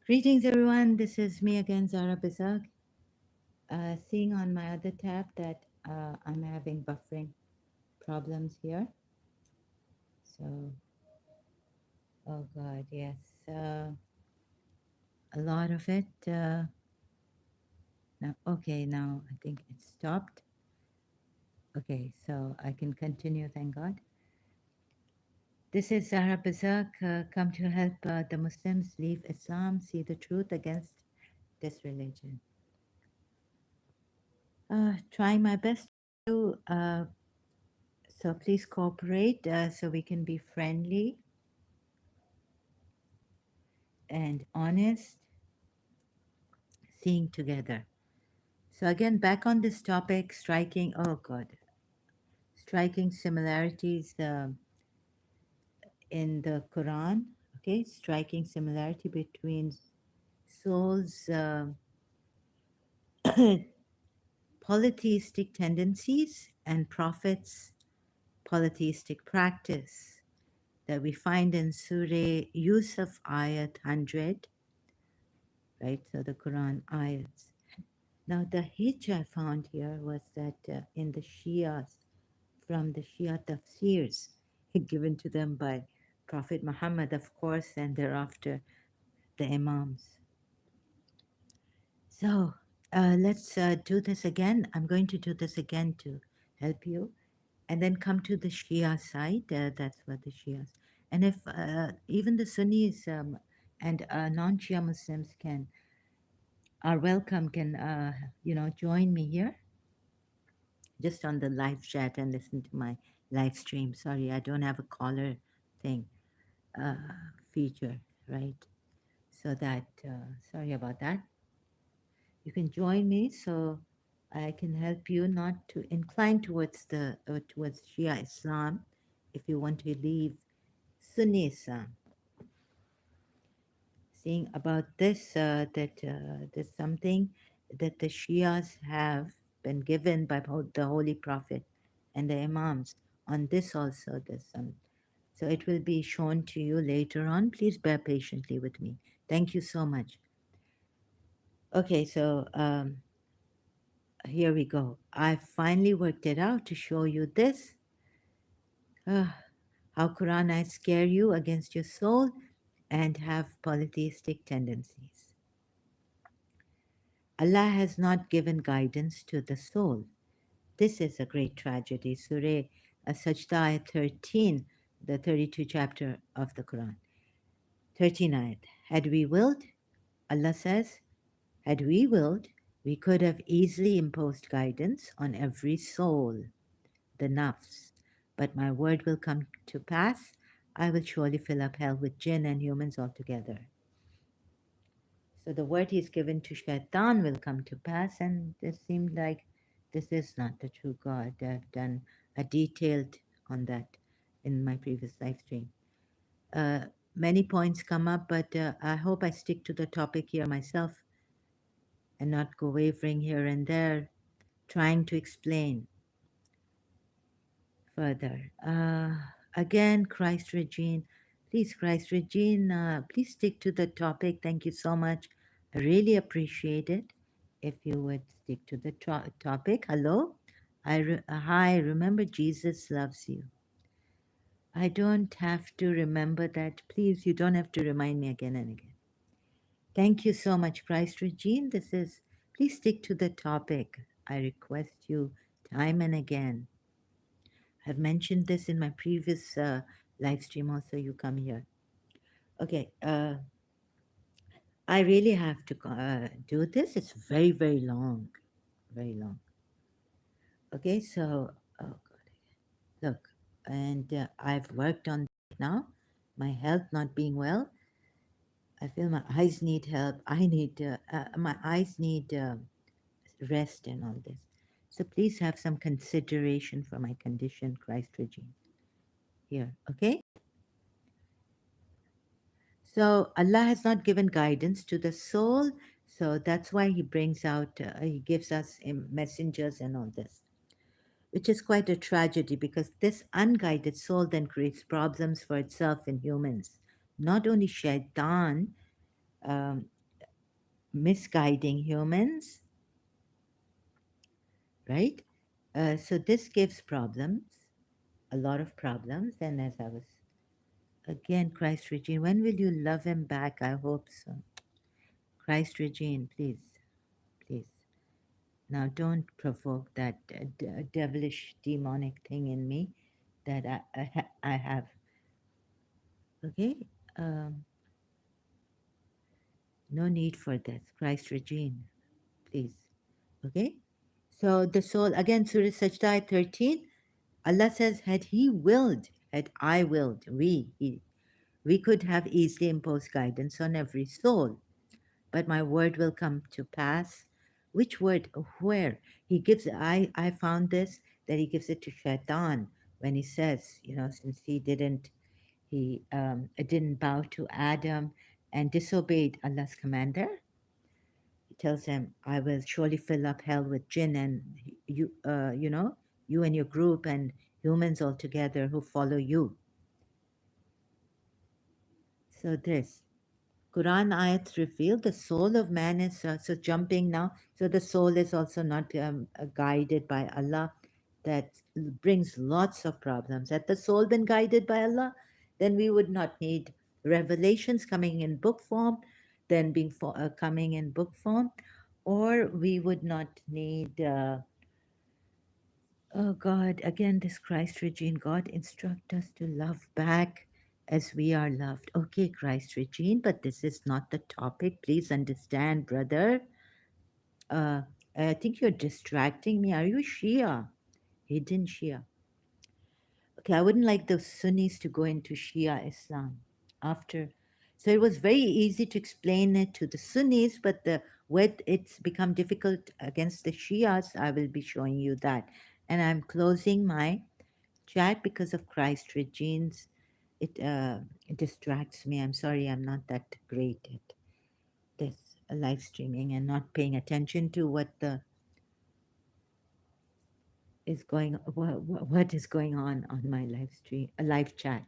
Greetings, everyone. This is me again, Zara Bizak. Seeing on my other tab that I'm having buffering problems here. So, oh God, yes. A lot of it. Now, okay, now I think it stopped. Okay, so I can continue, thank God. This is Zara Bazak, come to help the Muslims leave Islam, see the truth against this religion. Trying my best to, so please cooperate so we can be friendly and honest, seeing together. So again, back on this topic, striking, oh God, striking similarities in the Quran, okay, striking similarity between souls' polytheistic tendencies and prophets' polytheistic practice that we find in Surah Yusuf ayat 100, right? So the Quran ayats. Now the hitch I found here was that in the Shias, from the Shia tafsirs given to them by Prophet Muhammad, of course, and thereafter the Imams. So let's do this again. I'm going to do this again to help you. And then come to the Shia side. That's what the Shias. And if even the Sunnis and non-Shia Muslims are welcome, can join me here, just on the live chat and listen to my live stream. Sorry, I don't have a caller thing feature, right? So that sorry about that. You can join me so I can help you not to incline towards the towards Shia Islam if you want to leave Sunni Islam. Seeing about this, that there's something that the Shias have been given by the Holy Prophet and the Imams. On this also, there's some. So it will be shown to you later on. Please bear patiently with me. Thank you so much. Okay, so here we go. I finally worked it out to show you this. How Quranites scare you against your soul and have polytheistic tendencies. Allah has not given guidance to the soul. This is a great tragedy. Surah Sajda ayat 13, the 32 chapter of the Quran. 13 ayat. Had we willed, Allah says, had we willed, we could have easily imposed guidance on every soul, the nafs. But my word will come to pass. I will surely fill up hell with jinn and humans altogether. So the word he's given to Shaitan will come to pass, and it seemed like this is not the true God. I've done a detailed on that in my previous live stream. Many points come up, but I hope I stick to the topic here myself and not go wavering here and there, trying to explain further. Again, Christ Regine, please, Christ Regine, please stick to the topic. Thank you so much. I really appreciate it if you would stick to the topic. Hello? Hi, remember Jesus loves you. I don't have to remember that. Please, you don't have to remind me again and again. Thank you so much, Christ Regine. Please stick to the topic. I request you time and again. I've mentioned this in my previous live stream also. You come here. Okay. I really have to do this. It's very, very long, very long. Okay, so oh God, look, and I've worked on that now. My health not being well, I feel my eyes need help. I need my eyes need rest and all this. So please have some consideration for my condition, Christ regime. Here, okay? So Allah has not given guidance to the soul, so that's why He brings out, He gives us messengers and all this, which is quite a tragedy because this unguided soul then creates problems for itself in humans. Not only shaitan um, misguiding humans, right? So this gives problems, a lot of problems, and as I was again, Christ Regine, when will you love him back? I hope so. Christ Regine, please, please. Now don't provoke that devilish, demonic thing in me that I have. Okay? Um, no need for this. Christ Regine, please. Okay? So the soul, again, Surah Sajda 13, Allah says, had He willed, had I willed, we could have easily imposed guidance on every soul. But my word will come to pass. Which word? Where? He gives, I found this, that he gives it to Shaitan when he says, since he didn't bow to Adam and disobeyed Allah's commander, he tells him, I will surely fill up hell with jinn and you and your group and humans altogether who follow you. So this. Quran ayats reveal the soul of man is so jumping now. So the soul is also not guided by Allah. That brings lots of problems. Had the soul been guided by Allah, then we would not need revelations coming in book form, then coming in book form, or we would not need. Oh God, again, this Christ Regine, God instruct us to love back as we are loved. Okay, Christ Regine, but this is not the topic. Please understand, brother. Uh, I think you're distracting me. Are you Shia? Hidden Shia. Okay, I wouldn't like the Sunnis to go into Shia Islam after. So it was very easy to explain it to the Sunnis, but when it's become difficult against the Shias, I will be showing you that. And I'm closing my chat because of Christ Regine's. It distracts me. I'm sorry, I'm not that great at this live streaming and not paying attention to what is going on my live stream, a live chat.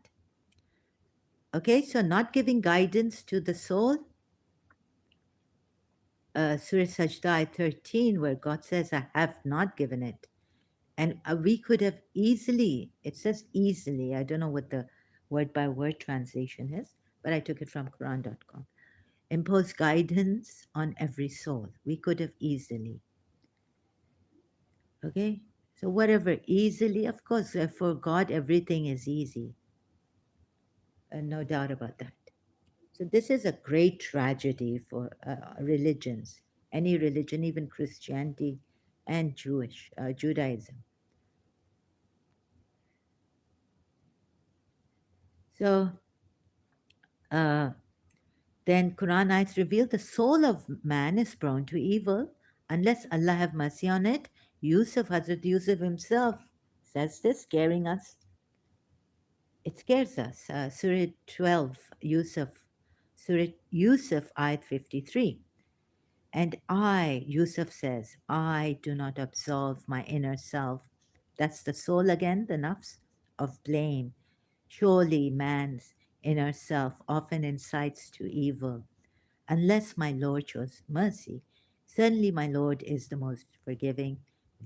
Okay, so not giving guidance to the soul. Surah Sajda 13, where God says, I have not given it. And we could have easily, it says easily, I don't know what the word by word translation is, but I took it from Quran.com. Impose guidance on every soul. We could have easily. Okay? So, whatever, easily, of course, for God, everything is easy. No doubt about that. So, this is a great tragedy for religions, any religion, even Christianity and Judaism. So, uh, then Quran ayats reveal the soul of man is prone to evil unless Allah have mercy on it. Hazrat Yusuf himself says this, scaring us. It scares us. Surah 12, Surah Yusuf, ayat 53. And I, Yusuf says, I do not absolve my inner self. That's the soul again, the nafs, of blame. Surely man's inner self often incites to evil unless my Lord shows mercy. Certainly, my Lord is the most forgiving,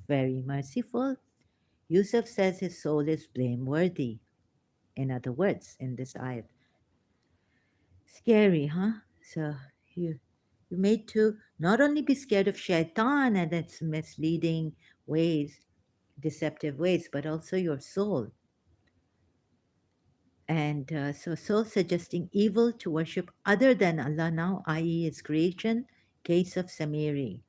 very merciful. Yusuf says his soul is blameworthy. In other words, in this ayat. Scary, huh? So you made to not only be scared of shaitan and its misleading ways, deceptive ways, but also your soul. And so soul suggesting evil to worship other than Allah now, i.e., His creation, case of Samiri.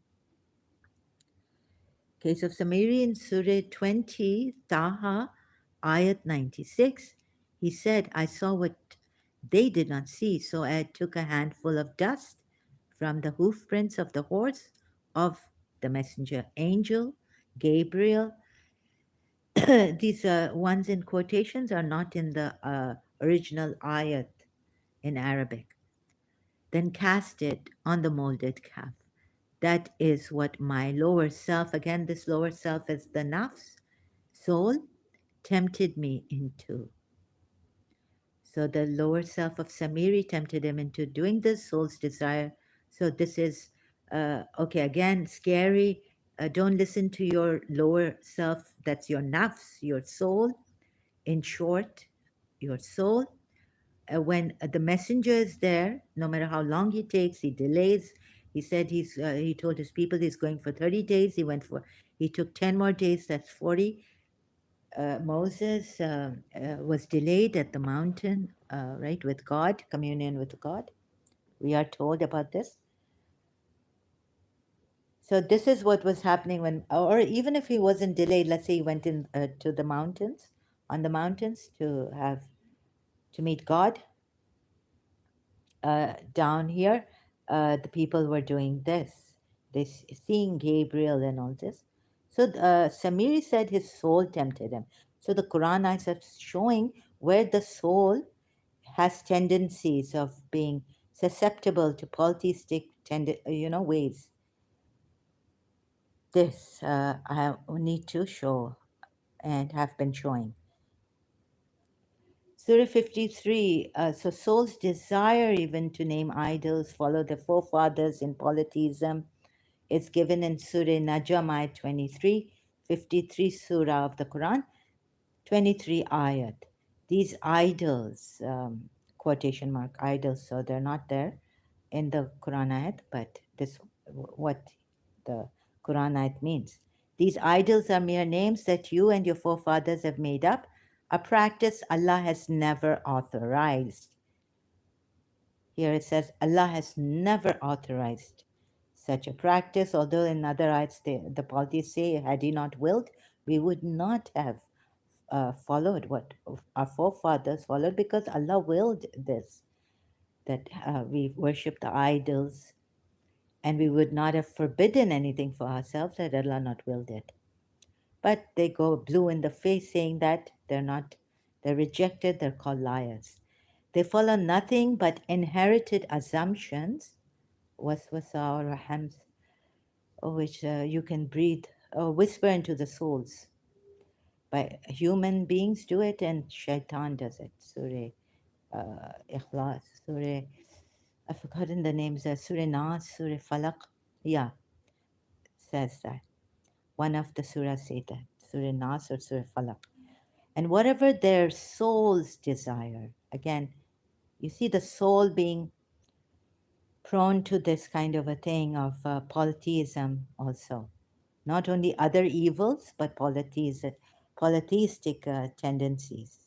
Case of Samiri in Surah 20, Taha, Ayat 96. He said, I saw what they did not see, so I took a handful of dust from the hoof prints of the horse of the messenger angel, Gabriel. These ones in quotations are not in the original ayat in Arabic. Then cast it on the molded calf. That is what my lower self, again, this lower self is the nafs, soul, tempted me into. So the lower self of Samiri tempted him into doing this, soul's desire. So this is, okay, again, scary. Don't listen to your lower self, that's your nafs, your soul. In short, your soul. When the messenger is there, no matter how long he takes, he delays. He said he told his people he's going for 30 days. He took 10 more days, that's 40. Moses was delayed at the mountain, right, with God, communion with God. We are told about this. So this is what was happening when, or even if he wasn't delayed, let's say he went in to the mountains, on the mountains to meet God. Down here, the people were doing this. Seeing Gabriel and all this. So Samiri said his soul tempted him. So the Quran is showing where the soul has tendencies of being susceptible to polytheistic ways. This I need to show and have been showing. Surah 53, so souls desire even to name idols, follow their forefathers in polytheism. It's given in Surah Najm, ayat 23, 53 surah of the Quran, 23 ayat. These idols, quotation mark idols, so they're not there in the Quran ayat, but this what the Quran ayat means. These idols are mere names that you and your forefathers have made up, a practice Allah has never authorized. Here it says Allah has never authorized such a practice, although in other ayats the polytheists say, had he not willed, we would not have followed what our forefathers followed, because Allah willed this, that we worship the idols, and we would not have forbidden anything for ourselves had Allah not willed it. But they go blue in the face saying that they're rejected, they're called liars. They follow nothing but inherited assumptions, waswasa or hams, which you can breathe, whisper into the souls. By human beings do it, and shaitan does it. Surah Ikhlas, Surah, I've forgotten the names, Surah Nas, Surah Falaq. Yeah, says that. One of the surahs say that, Surah Nas or Surah Falaq. And whatever their souls desire, again, you see the soul being prone to this kind of a thing of polytheism also. Not only other evils, but polytheistic tendencies,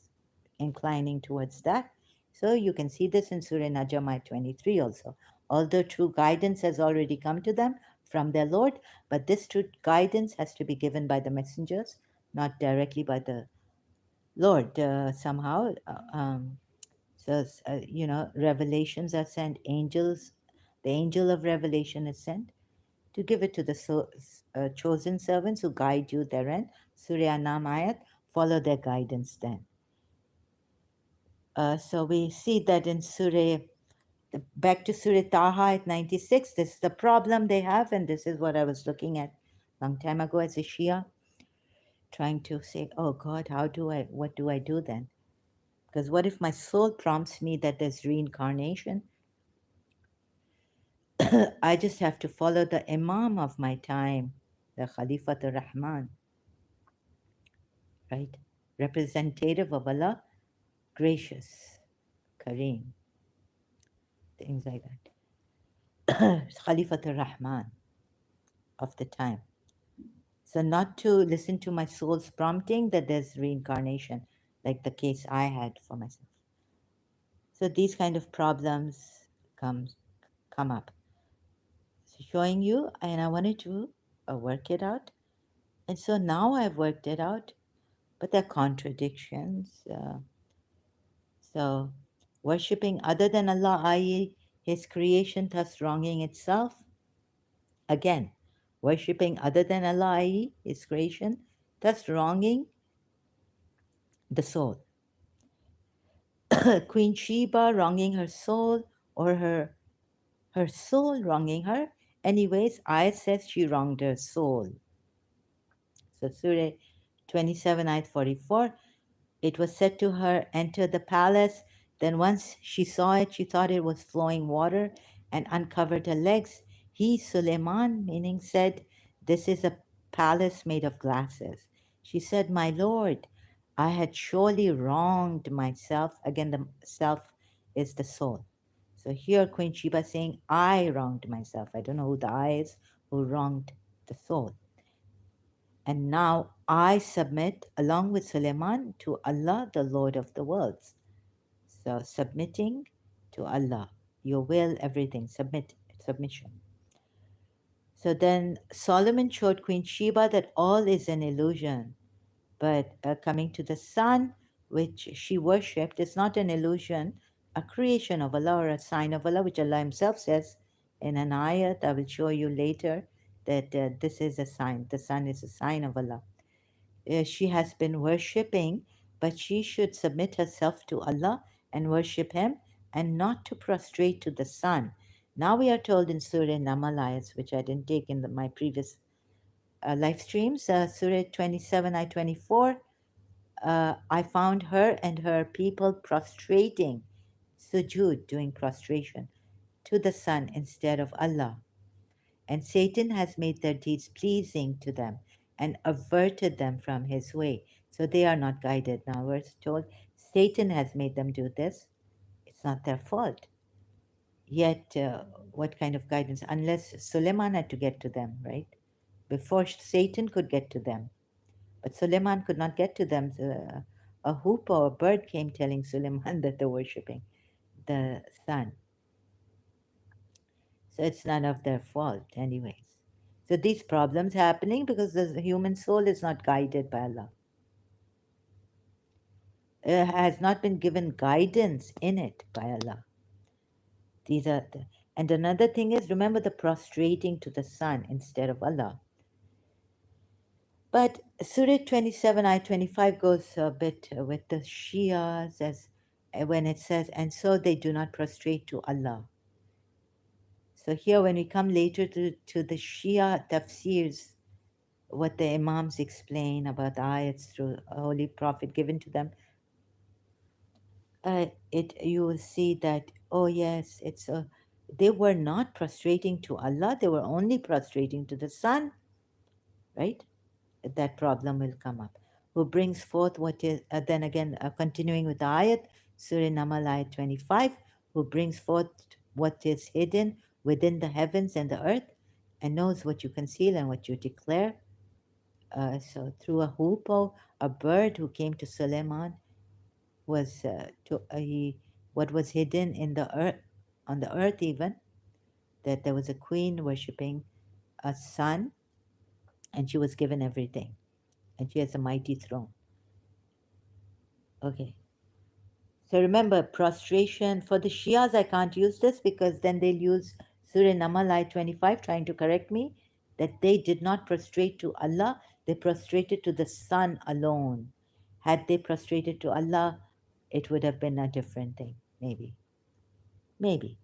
inclining towards that. So you can see this in Surah Najm 23 also. Although true guidance has already come to them from their Lord, but this true guidance has to be given by the messengers, not directly by the Lord somehow. So, revelations are sent, angels, the angel of revelation is sent to give it to the chosen servants who guide you therein. Surah Anam ayat, follow their guidance then. So we see that in Surah, back to Surah Taha at 96, this is the problem they have, and this is what I was looking at long time ago as a Shia, trying to say, oh God, what do I do then? Because what if my soul prompts me that there's reincarnation? I just have to follow the Imam of my time, the Khalifatul Rahman, right? Representative of Allah, gracious, Kareem, things like that. Khalifatul Rahman of the time. So, not to listen to my soul's prompting that there's reincarnation, like the case I had for myself. So these kind of problems comes come up. So showing you, and I wanted to work it out. And so now I've worked it out, but there are contradictions. So worshipping other than Allah, i.e., His creation, thus wronging itself. Again, worshipping other than Allah, i.e., His creation, thus wronging the soul. Queen Sheba wronging her soul, or her soul wronging her. Anyways, ayat says she wronged her soul. So Surah 27, ayat 44. It was said to her, enter the palace. Then once she saw it, she thought it was flowing water and uncovered her legs. He, Suleiman, meaning, said, this is a palace made of glasses. She said, my lord, I had surely wronged myself. Again, the self is the soul. So here Queen Sheba saying, I wronged myself. I don't know who the I is who wronged the soul. And now I submit along with Suleiman to Allah, the Lord of the worlds. So submitting to Allah, your will, everything, submission. So then Solomon showed Queen Sheba that all is an illusion, but coming to the sun, which she worshipped, is not an illusion, a creation of Allah or a sign of Allah, which Allah Himself says in an ayat. I will show you later that this is a sign. The sun is a sign of Allah. She has been worshipping, but she should submit herself to Allah and worship Him and not to prostrate to the sun. Now we are told in Surah Namal, which I didn't take in my previous live streams, Surah 27, ayah 24, I found her and her people prostrating, sujud, doing prostration, to the sun instead of Allah. And Satan has made their deeds pleasing to them and averted them from his way. So they are not guided. Now we're told Satan has made them do this. It's not their fault. Yet, what kind of guidance? Unless Suleiman had to get to them, right? Before Satan could get to them. But Suleiman could not get to them. A hoop or a bird came telling Suleiman that they're worshipping the sun. So it's none of their fault, anyways. So these problems happening because the human soul is not guided by Allah. It has not been given guidance in it by Allah. These are the, and another thing is, remember the prostrating to the sun instead of Allah. But Surah 27, ayah 25 goes a bit with the Shias as when it says, and so they do not prostrate to Allah. So here when we come later to the Shia tafsirs, what the Imams explain about the ayats through a Holy Prophet given to them, you will see that, oh yes, they were not prostrating to Allah, they were only prostrating to the sun, right? That problem will come up. Who brings forth what is, then again, continuing with the ayat, Surah Namal ayat 25, who brings forth what is hidden within the heavens and the earth and knows what you conceal and what you declare. So through a hoopoe, a bird who came to Suleiman was what was hidden in the earth, on the earth even, that there was a queen worshipping a sun, and she was given everything, and she has a mighty throne. Okay. So remember, prostration for the Shias, I can't use this because then they'll use Surah Namal 25 trying to correct me that they did not prostrate to Allah, they prostrated to the sun alone. Had they prostrated to Allah, it would have been a different thing, maybe. Maybe.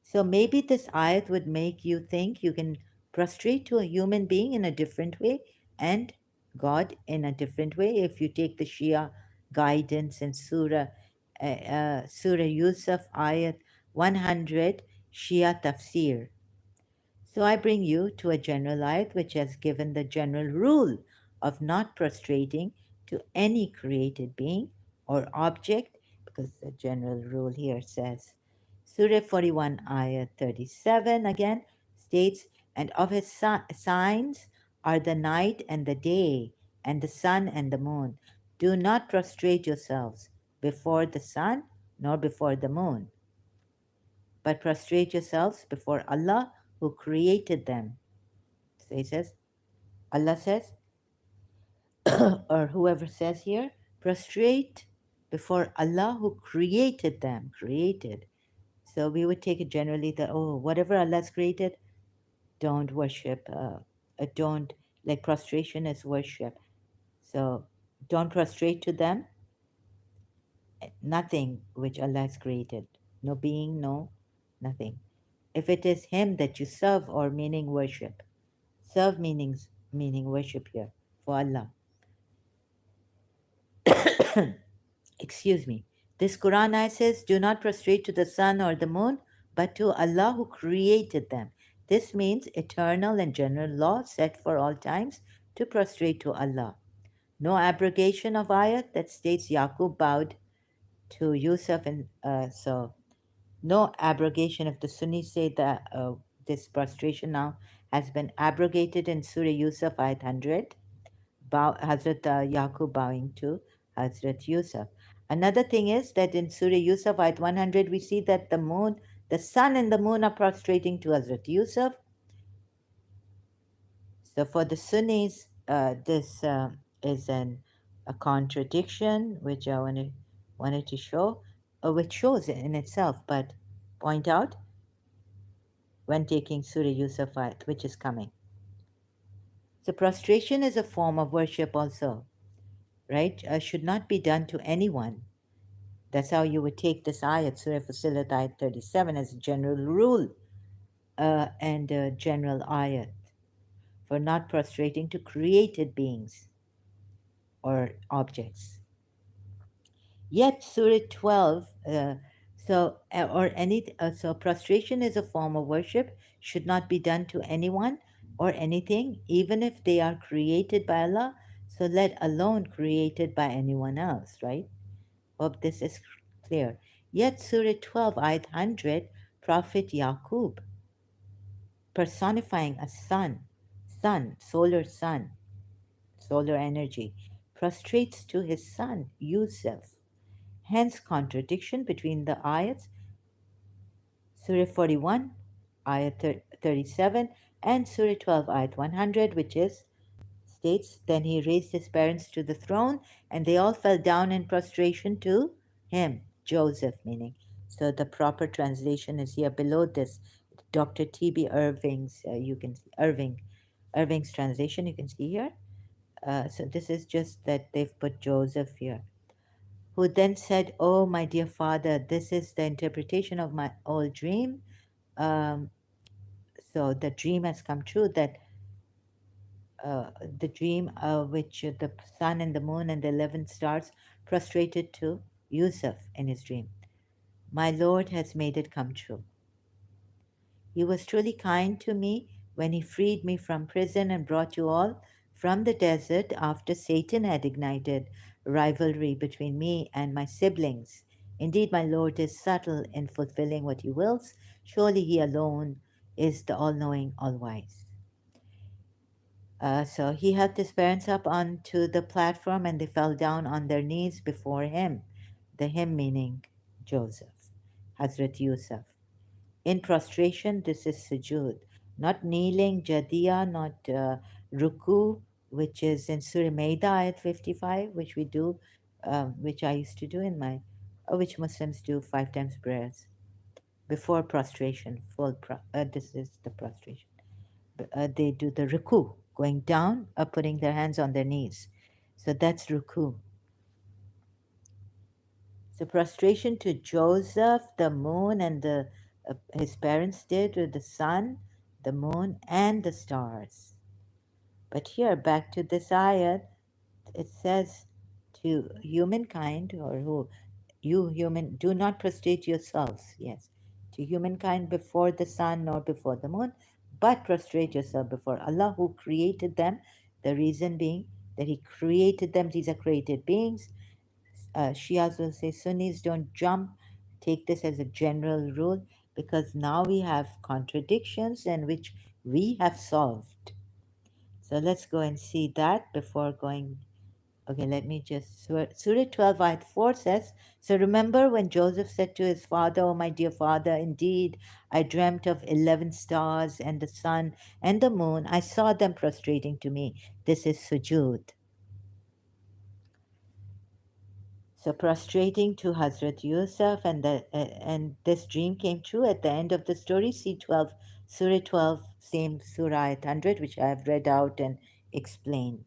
So maybe this ayat would make you think you can prostrate to a human being in a different way and God in a different way if you take the Shia guidance in Surah Yusuf ayat 100 Shia tafsir. So I bring you to a general ayat which has given the general rule of not prostrating to any created being or object, because the general rule here says, Surah 41, ayah 37 again states, and of his signs are the night and the day, and the sun and the moon. Do not prostrate yourselves before the sun nor before the moon, but prostrate yourselves before Allah who created them. So he says, Allah says, or whoever says here, prostrate before Allah who created them, created. So we would take it generally that, oh, whatever Allah's created, don't worship, don't, like prostration is worship. So don't prostrate to them, nothing which Allah has created. No being, no nothing. If it is Him that you serve, or meaning worship, serve meaning worship here for Allah. Excuse me. This Quran ayah says, do not prostrate to the sun or the moon, but to Allah who created them. This means eternal and general law set for all times to prostrate to Allah. No abrogation of ayat that states Yaqub bowed to Yusuf, and so no abrogation. If the Sunnis say that this prostration now has been abrogated in Surah Yusuf ayat 100, Hazrat Yaqub bowing to Hazrat Yusuf. Another thing is that in Surah Yusuf ayat 100 we see that the sun and the moon are prostrating to Hazrat Yusuf. So for the Sunnis, this is a contradiction which I wanted to show, which shows it in itself, but point out when taking Surah Yusuf, which is coming. So prostration is a form of worship also, right? Should not be done to anyone. That's how you would take this ayat, Surah Fussilat ayat 37, as a general rule and a general ayat for not prostrating to created beings or objects. Yet Surah 12, so prostration is a form of worship, should not be done to anyone or anything, even if they are created by Allah, so let alone created by anyone else, right? Hope this is clear. Yet Surah 12, ayat 100, Prophet Yaqub, personifying a solar energy, prostrates to his son, Yusuf. Hence, contradiction between the ayats, Surah 41, ayat 37, and Surah 12, ayat 100, which is states, then he raised his parents to the throne, and they all fell down in prostration to him, Joseph, meaning. So the proper translation is here below this. Dr. T.B. Irving's, you can see Irving's translation, you can see here. So this is just that they've put Joseph here, who then said, "Oh, my dear father, this is the interpretation of my old dream. Um, so the dream has come true that the dream which the sun and the moon and the 11 stars prostrated to Yusuf in his dream. My Lord has made it come true. He was truly kind to me when he freed me from prison and brought you all from the desert after Satan had ignited rivalry between me and my siblings. Indeed, my Lord is subtle in fulfilling what he wills. Surely he alone is the all knowing, all wise." So he helped his parents up onto the platform and they fell down on their knees before him. The him meaning Joseph, Hazrat Yusuf. In prostration, this is sujood, not kneeling, jadiya, not ruku, which is in Surah Maida, ayat 55, which we do, which I used to do in my, which Muslims do 5 times prayers before prostration. This is the prostration. They do the ruku, going down, putting their hands on their knees. So that's ruku. So prostration to Joseph, the moon, and his parents did with the sun, the moon, and the stars. But here, back to this ayat, it says to humankind, or who, you human, do not prostrate yourselves, yes, to humankind before the sun nor before the moon, but prostrate yourself before Allah who created them. The reason being that He created them, these are created beings. Shias will say Sunnis don't jump, take this as a general rule, because now we have contradictions and which we have solved. So let's go and see that before going Okay, let me just. Surah 12, Ayat 4 says, so remember when Joseph said to his father, oh, my dear father, indeed, I dreamt of 11 stars and the sun and the moon. I saw them prostrating to me. This is sujood. So prostrating to Hazrat Yusuf, and this dream came true at the end of the story. See 12, Surah 12, same Surah at 100, which I have read out and explained.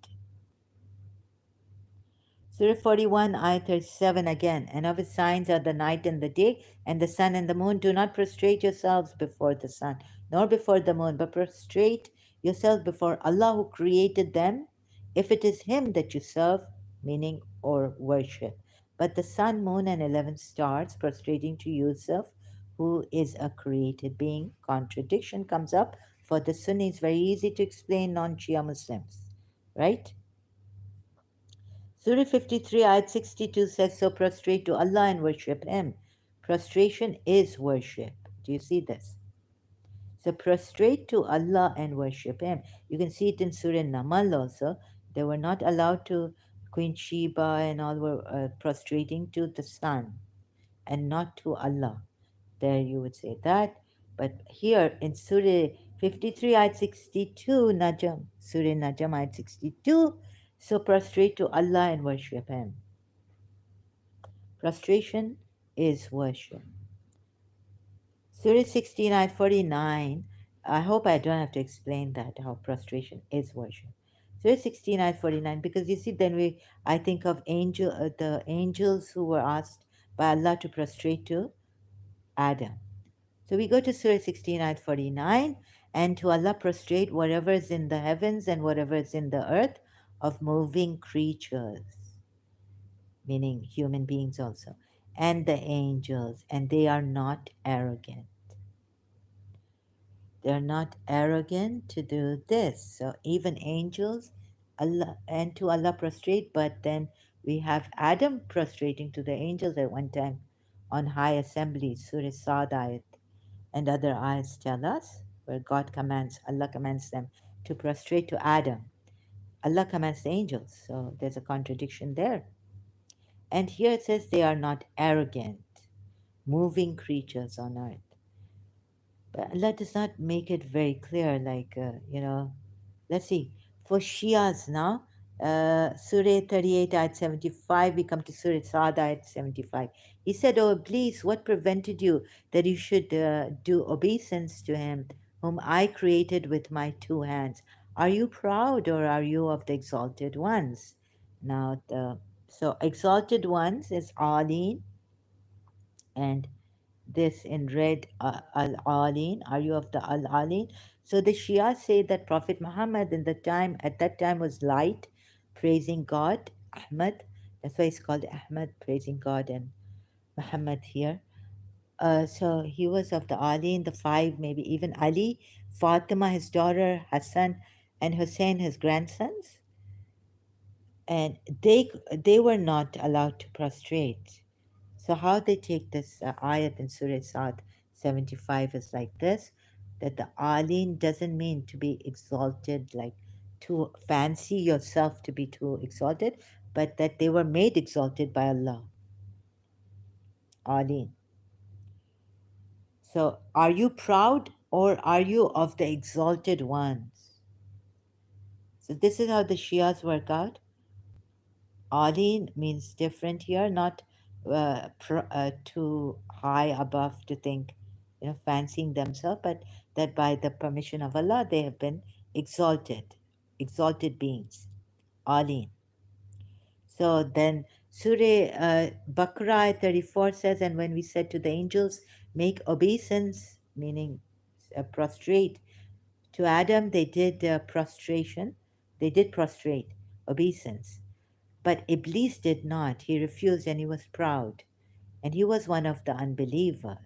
Surah 41, Ayat 37 again. And of his signs are the night and the day, and the sun and the moon. Do not prostrate yourselves before the sun, nor before the moon, but prostrate yourselves before Allah who created them, if it is Him that you serve, meaning or worship. But the sun, moon, and 11 stars prostrating to Yusuf, who is a created being. Contradiction comes up for the Sunnis. Very easy to explain non Shia Muslims, right? Surah 53, Ayat 62 says, so prostrate to Allah and worship Him. Prostration is worship. Do you see this? So prostrate to Allah and worship Him. You can see it in Surah Namal also. They were not allowed to, Queen Sheba and all were prostrating to the sun and not to Allah. There you would say that. But here in Surah 53, Ayat 62, Najm, Surah Najm, Ayat 62, so prostrate to Allah and worship Him. Prostration is worship. Surah 16, Ayat 49. I hope I don't have to explain that, how prostration is worship. Surah 16, Ayat 49, because you see, then I think of the angels who were asked by Allah to prostrate to Adam. So we go to Surah 16, Ayat 49, and to Allah prostrate whatever is in the heavens and whatever is in the earth of moving creatures, meaning human beings also, and the angels, and they are not arrogant. They're not arrogant to do this. So even angels, Allah and to Allah prostrate, but then we have Adam prostrating to the angels at one time on high assemblies, Surah Sad ayat, and other ayats tell us where Allah commands them to prostrate to Adam. Allah commands the angels, so there's a contradiction there. And here it says they are not arrogant, moving creatures on earth. But Allah does not make it very clear, let's see. For Shias now, Surah 38, ayat 75, we come to Surah Sad, ayat 75. He said, oh, Iblis, what prevented you that you should do obeisance to him, whom I created with my two hands? Are you proud or are you of the exalted ones? Now, so exalted ones is Aleen, and this in red, Al-Aleen. Are you of the Al-Aleen? So the Shia say that Prophet Muhammad at that time was light, praising God, Ahmad. That's why it's called Ahmad, praising God, and Muhammad here. So he was of the Aleen, the five, maybe even Ali, Fatima, his daughter, Hassan, and Hussein, his grandsons. And they were not allowed to prostrate. So how they take this ayat in Surah Sad 75 is like this, that the Aleen doesn't mean to be exalted, like to fancy yourself to be too exalted, but that they were made exalted by Allah. Aleen. So are you proud or are you of the exalted ones? So this is how the Shias work out. Ali means different here, not too high above to think, fancying themselves, but that by the permission of Allah they have been exalted beings. Ali. So then Surah Baqarah 34 says, and when we said to the angels, make obeisance, meaning prostrate, to Adam they did they did prostrate, obeisance. But Iblis did not. He refused and he was proud. And he was one of the unbelievers.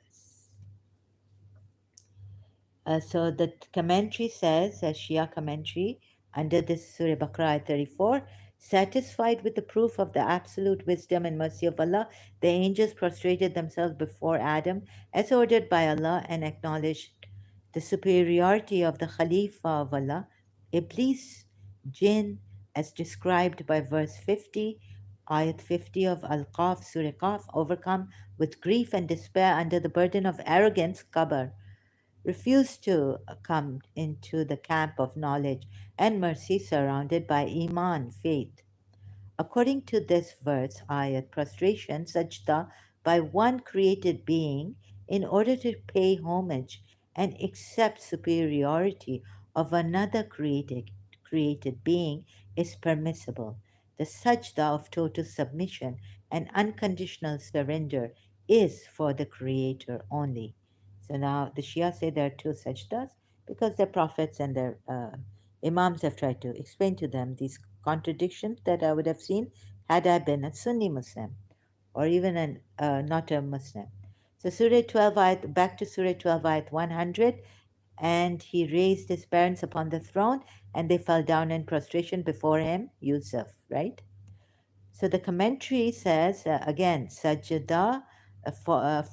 So the commentary says, a Shia commentary, under this Surah Baqarah 34, satisfied with the proof of the absolute wisdom and mercy of Allah, the angels prostrated themselves before Adam as ordered by Allah and acknowledged the superiority of the Khalifa of Allah. Iblis, jinn, as described by verse 50, ayat 50 of Al-Qaf, Surah Qaf, overcome with grief and despair under the burden of arrogance, Qabr, refuse to come into the camp of knowledge and mercy surrounded by Iman, faith. According to this verse, ayat, prostration, sajda, by one created being in order to pay homage and accept superiority of another created being is permissible. The sajda of total submission and unconditional surrender is for the Creator only. So now the Shia say there are two sajdas because their prophets and their Imams have tried to explain to them these contradictions that I would have seen had I been a Sunni Muslim or even an not a Muslim. So Surah 12 ayat, back to Surah 12 ayat 100, and he raised his parents upon the throne and they fell down in prostration before him, Yusuf, right? So the commentary says, again, sajda,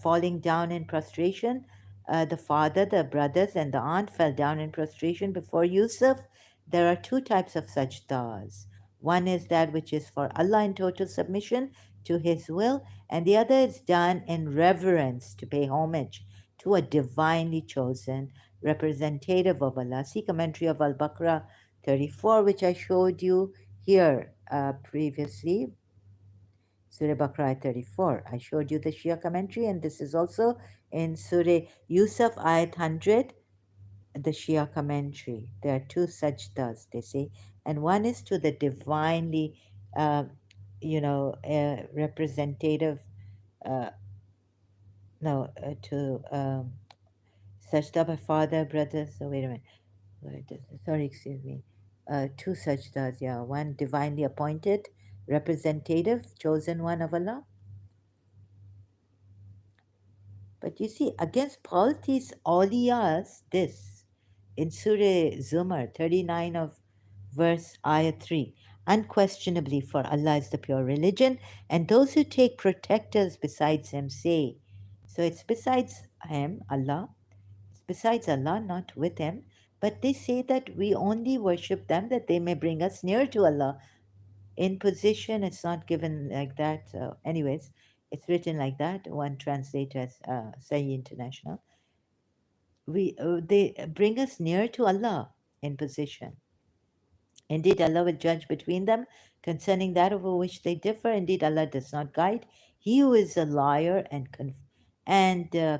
falling down in prostration. The father, the brothers, and the aunt fell down in prostration before Yusuf. There are two types of sajdas. One is that which is for Allah in total submission to His will, and the other is done in reverence to pay homage to a divinely chosen representative of Allah. See commentary of Al Baqarah 34, which I showed you here previously, Surah Baqarah 34. I showed you the Shia commentary, and this is also in Surah Yusuf ayat 100, the Shia commentary. There are two sajdas, they say, and one is to the divinely, uh, representative, uh, no, to sajda by father, brothers. So wait a minute. Sorry, excuse me. Two sajdas, yeah. One divinely appointed representative, chosen one of Allah. But you see, against polytheists, awliyas, this in Surah Zumar 39 of verse ayah 3, unquestionably for Allah is the pure religion, and those who take protectors besides Him say. So it's besides Him, Allah, it's besides Allah, not with Him, but they say that we only worship them that they may bring us near to Allah. In position, it's not given like that. Anyways, it's written like that. One translator as Sahih International. They bring us near to Allah in position. Indeed, Allah will judge between them concerning that over which they differ. Indeed, Allah does not guide. He who is a liar and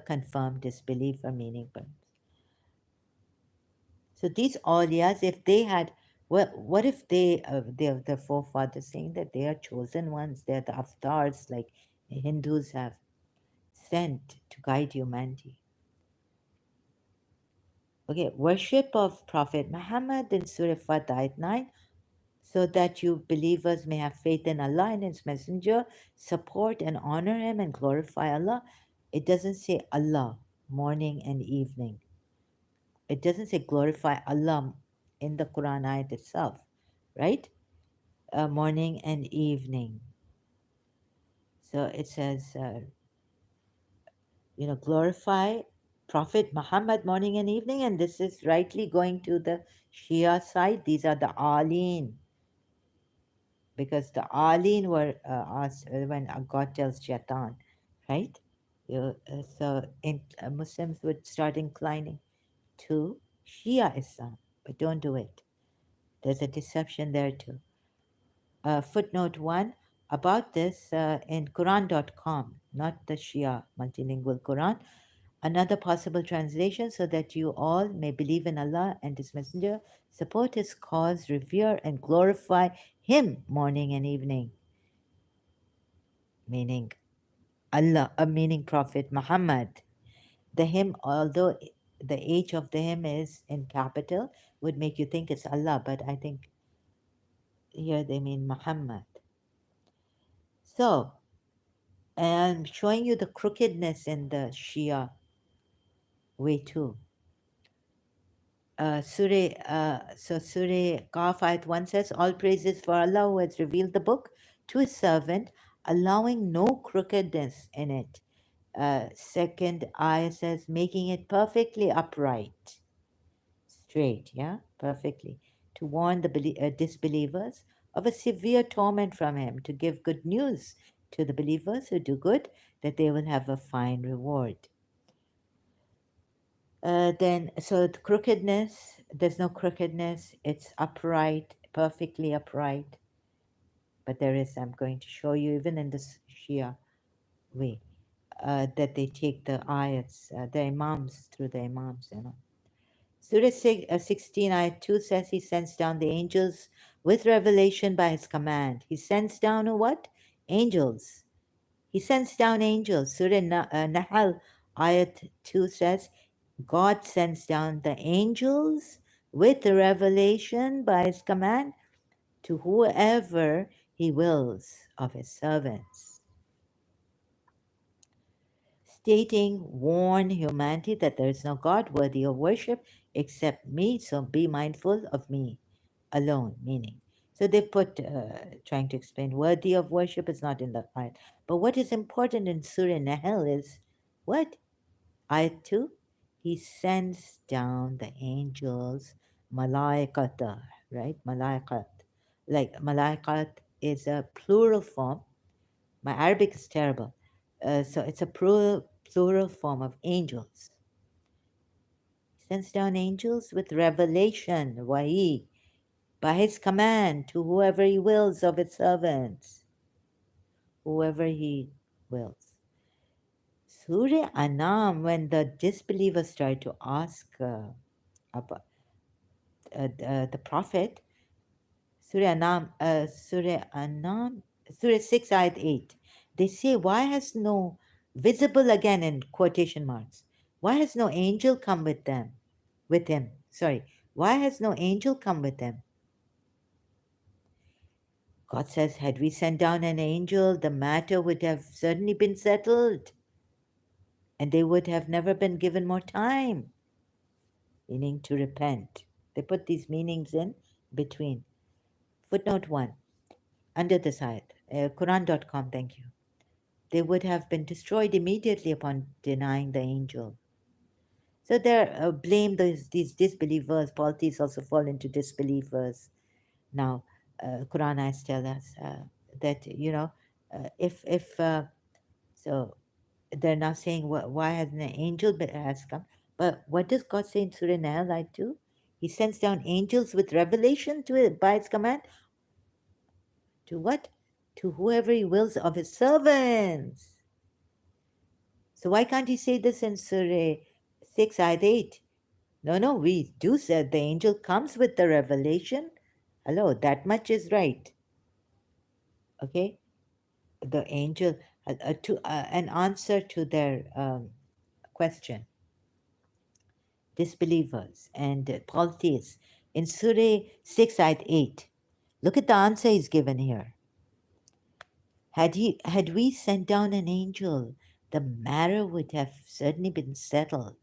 confirmed disbeliever, meaning. So these awliyas, if they had, what if they are the forefathers saying that they are chosen ones, they are the avatars like Hindus have sent to guide humanity. Okay, worship of Prophet Muhammad in Surah Fat ayat 9, so that you believers may have faith in Allah and His Messenger, support and honor Him and glorify Allah. It doesn't say Allah morning and evening. It doesn't say glorify Allah in the Quran ayat itself, right? Morning and evening. So it says, glorify Prophet Muhammad morning and evening, and this is rightly going to the Shia side. These are the Aleen, because the Aleen were asked when God tells Shaitan, right? Muslims would start inclining to Shia Islam, but don't do it. There's a deception there too. Footnote 1 about this in Quran.com, not the Shia multilingual Quran. Another possible translation, so that you all may believe in Allah and His Messenger, support His cause, revere and glorify Him morning and evening. Meaning Allah, meaning Prophet Muhammad. The hymn, although the H of the hymn is in capital, would make you think it's Allah, but I think here they mean Muhammad. So, and I'm showing you the crookedness in the Shia way too. Surah Qaf ayat 1 says, all praises for Allah who has revealed the book to His servant, allowing no crookedness in it. Second ayah says, making it perfectly upright, straight, yeah, perfectly. to warn the disbelievers of a severe torment from him, to give good news to the believers who do good, that they will have a fine reward. So the crookedness, there's no crookedness, it's upright, perfectly upright. But there is, I'm going to show you, even in this Shia way, that they take the ayats, the imams, through the imams, you know. Surah 16, ayat 2 says he sends down the angels with revelation by his command. He sends down a what? Angels. He sends down angels. Surah Nahl, ayat 2 says God sends down the angels with the revelation by his command to whoever he wills of his servants, stating, warn humanity that there is no God worthy of worship except me, so be mindful of me alone, meaning. So they've put, trying to explain, worthy of worship is not in the ayat. But what is important in Surah Nahl is what? Ayat 2, he sends down the angels, malaikata, right? Malaikat. Like malaikat is a plural form. My Arabic is terrible. So it's a plural form of angels. He sends down angels with revelation, wahi, by his command to whoever he wills of his servants. Whoever he wills. Surah Anam, when the disbelievers try to ask about the Prophet, Surah Anam, Surah 6, Ayat 8, they say, why has no, visible again in quotation marks, why has no angel come with them, with him? Sorry, why has no angel come with them? God says, had we sent down an angel, the matter would have certainly been settled, and they would have never been given more time, meaning to repent. They put these meanings in between. Footnote 1, under this ayat, Quran.com, thank you. They would have been destroyed immediately upon denying the angel. So they blame these disbelievers. Polytheists also fall into disbelievers. Now, Quran ayats tell us that, you know, if so they're now saying, why hasn't an angel has come? But what does God say in Surah Nahl, ayat 2? He sends down angels with revelation to it by his command. To what? To whoever he wills of his servants. So why can't he say this in Surah 6, ayat 8? No, we do say the angel comes with the revelation. Hello, that much is right. Okay? The angel, an answer to their question. Disbelievers and polytheists. In Surah 6, ayat 8, look at the answer he's given here. Had we sent down an angel, the matter would have certainly been settled,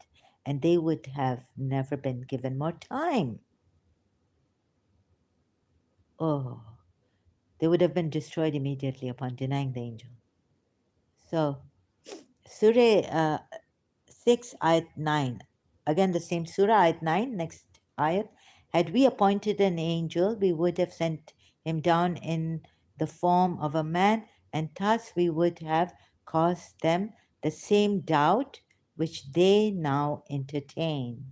and they would have never been given more time. Oh, they would have been destroyed immediately upon denying the angel. So, Surah 6, ayat 9. Again, the same Surah, ayat 9, next ayat. Had we appointed an angel, we would have sent him down in the form of a man, and thus we would have caused them the same doubt which they now entertain.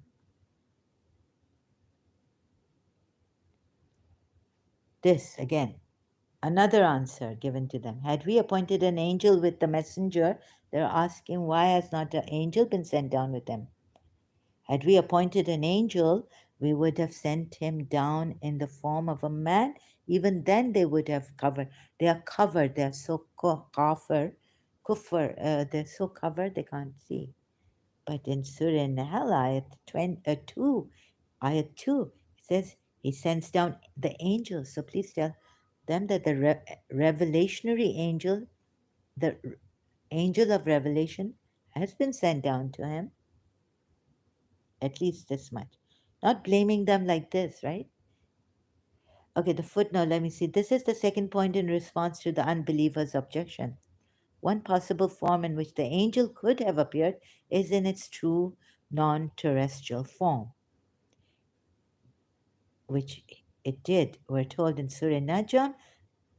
This, again, another answer given to them. Had we appointed an angel with the messenger, they're asking, why has not an angel been sent down with them? Had we appointed an angel, we would have sent him down in the form of a man. Even then, they would have covered. They are covered. They are so kufr. They're so covered they can't see. But in Surah Nahl, ayat 2, ayat 2, it says he sends down the angels. So please tell them that the revelationary angel, the angel of revelation, has been sent down to him. At least this much. Not blaming them like this, right? Okay, the footnote, let me see. This is the second point in response to the unbeliever's objection. One possible form in which the angel could have appeared is in its true non terrestrial form, which It did. We're told in Surah Najm,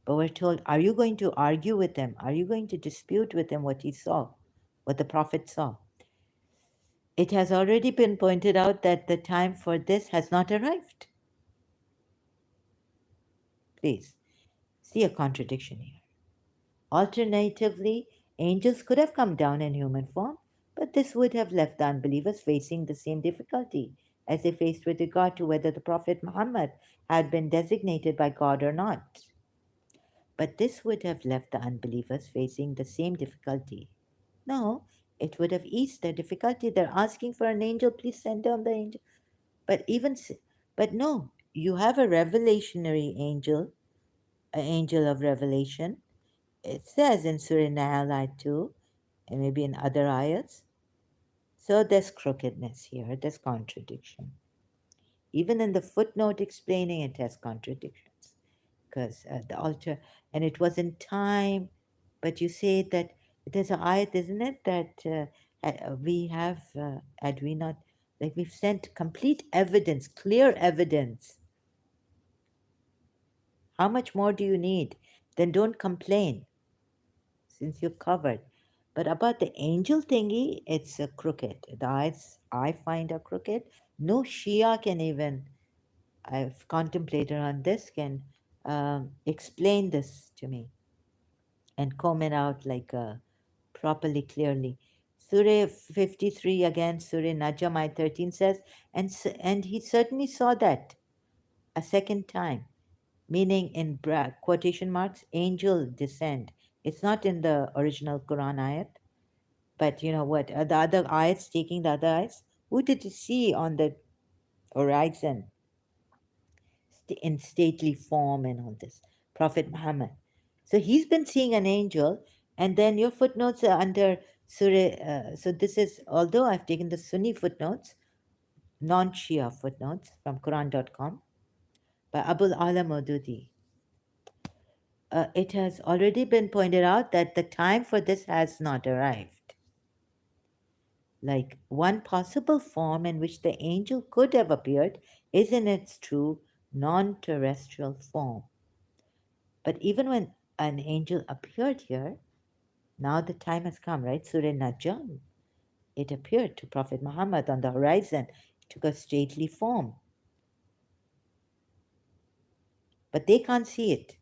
but we're told, are you going to argue with him? Are you going to dispute with him what he saw, what the Prophet saw? It has already been pointed out that the time for this has not arrived. Please see a contradiction here. Alternatively, angels could have come down in human form, but this would have left the unbelievers facing the same difficulty as they faced with regard to whether the Prophet Muhammad had been designated by God or not. But this would have left the unbelievers facing the same difficulty. No, it would have eased their difficulty. They're asking for an angel, please send down the angel. But but no, you have a revelationary angel, an angel of revelation. It says in Surah Nahl ayat 2, and maybe in other ayats. So there's crookedness here, there's contradiction. Even in the footnote explaining it has contradictions. Because the altar, and it was in time, but you say that there's an ayat, isn't it, that we have, had we not, like we've sent complete evidence, clear evidence. How much more do you need? Then don't complain, since you're covered. But about the angel thingy, it's a crooked. The eyes I find are crooked. No Shia can even, I've contemplated on this, can explain this to me and comb it out like properly, clearly. Surah 53 again, Surah Najm, ayat 13 says, and he certainly saw that a second time, meaning in quotation marks, angel descend. It's not in the original Quran ayat, but you know what? The other ayats, taking the other ayats, who did he see on the horizon in stately form and all this? Prophet Muhammad. So he's been seeing an angel, and then your footnotes are under Surah. So this is, although I've taken the Sunni footnotes, non Shia footnotes from Quran.com by Abul Ala Maududi. It has already been pointed out that the time for this has not arrived. Like one possible form in which the angel could have appeared is in its true non terrestrial form. But even when an angel appeared here, now the time has come, right? Surah Najm, it appeared to Prophet Muhammad on the horizon, it took a stately form. But they can't see it,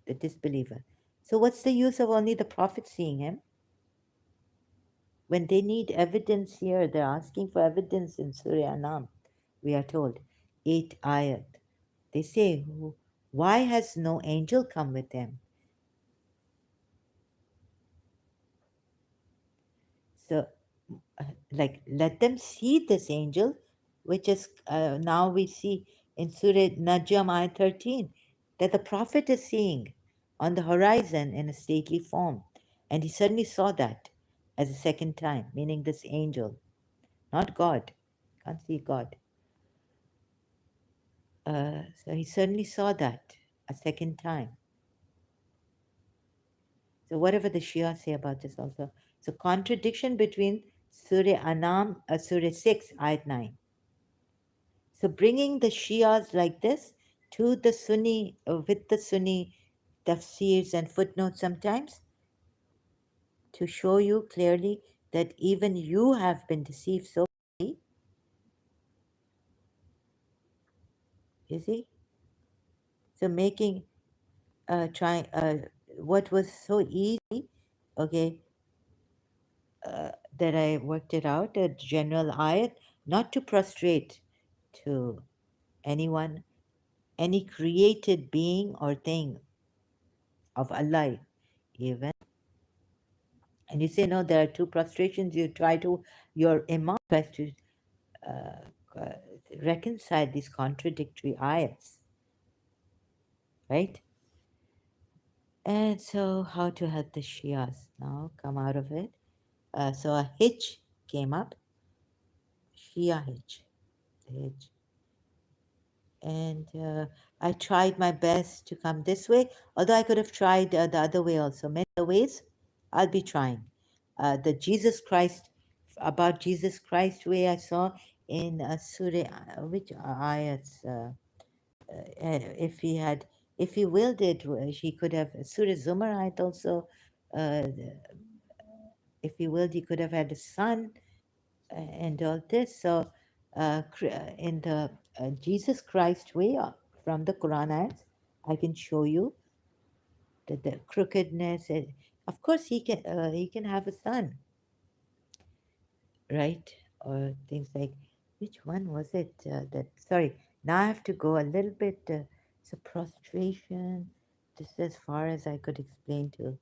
the disbeliever. So what's the use of only the Prophet seeing him? When they need evidence here, they're asking for evidence in Surah Anam, we are told, 8 ayat. They say, why has no angel come with him? So, like, let them see this angel, which is now we see in Surah Najm, ayat 13, that the Prophet is seeing on the horizon in a stately form. And he certainly saw that as a second time, meaning this angel, not God. Can't see God. So he certainly saw that a second time. So whatever the Shia say about this also. So contradiction between Surah Anam, Surah 6, Ayat 9. So bringing the Shias like this to the Sunni, with the Sunni tafsirs and footnotes sometimes, to show you clearly that even you have been deceived so badly. You see? So making, trying, what was so easy, okay, that I worked it out, a general ayat, not to prostrate to anyone, any created being or thing of Allah, even. And you say, no, there are two prostrations. You try to, your imam tries to uh, uh, reconcile these contradictory ayats, right? And so, how to help the Shias now come out of it? So, a hitch came up, Shia hitch, the hitch. And I tried my best to come this way, although I could have tried the other way also. Many other ways I'll be trying. The Jesus Christ, about Jesus Christ way I saw in Surah, which ayats? if he had, if he willed it, he could have. Surah Zumarite also, if he willed, he could have had a son and all this. So, in the Jesus Christ way, from the Quran ayats, I can show you that the crookedness. Of course, he can have a son, right? Or things like, which one was it? That sorry. Now I have to go a little bit. So prostration. This is as far as I could explain to.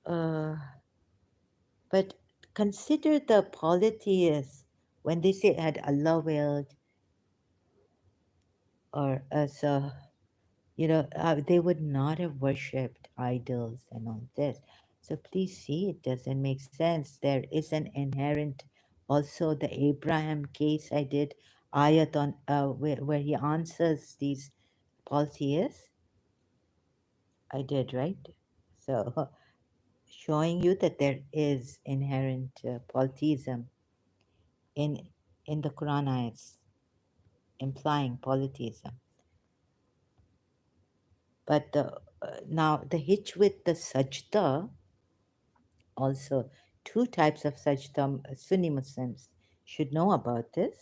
Uh, but consider the polytheists when they say had Allah willed, or so they would not have worshipped idols and all this. So please see, it doesn't make sense. There is an inherent, also the Abraham case I did, ayat on where he answers these polytheists. I did, right? So showing you that there is inherent polytheism in the Quran ayats, implying polytheism. But now the hitch with the sajda, also two types of sajda, Sunni Muslims should know about this.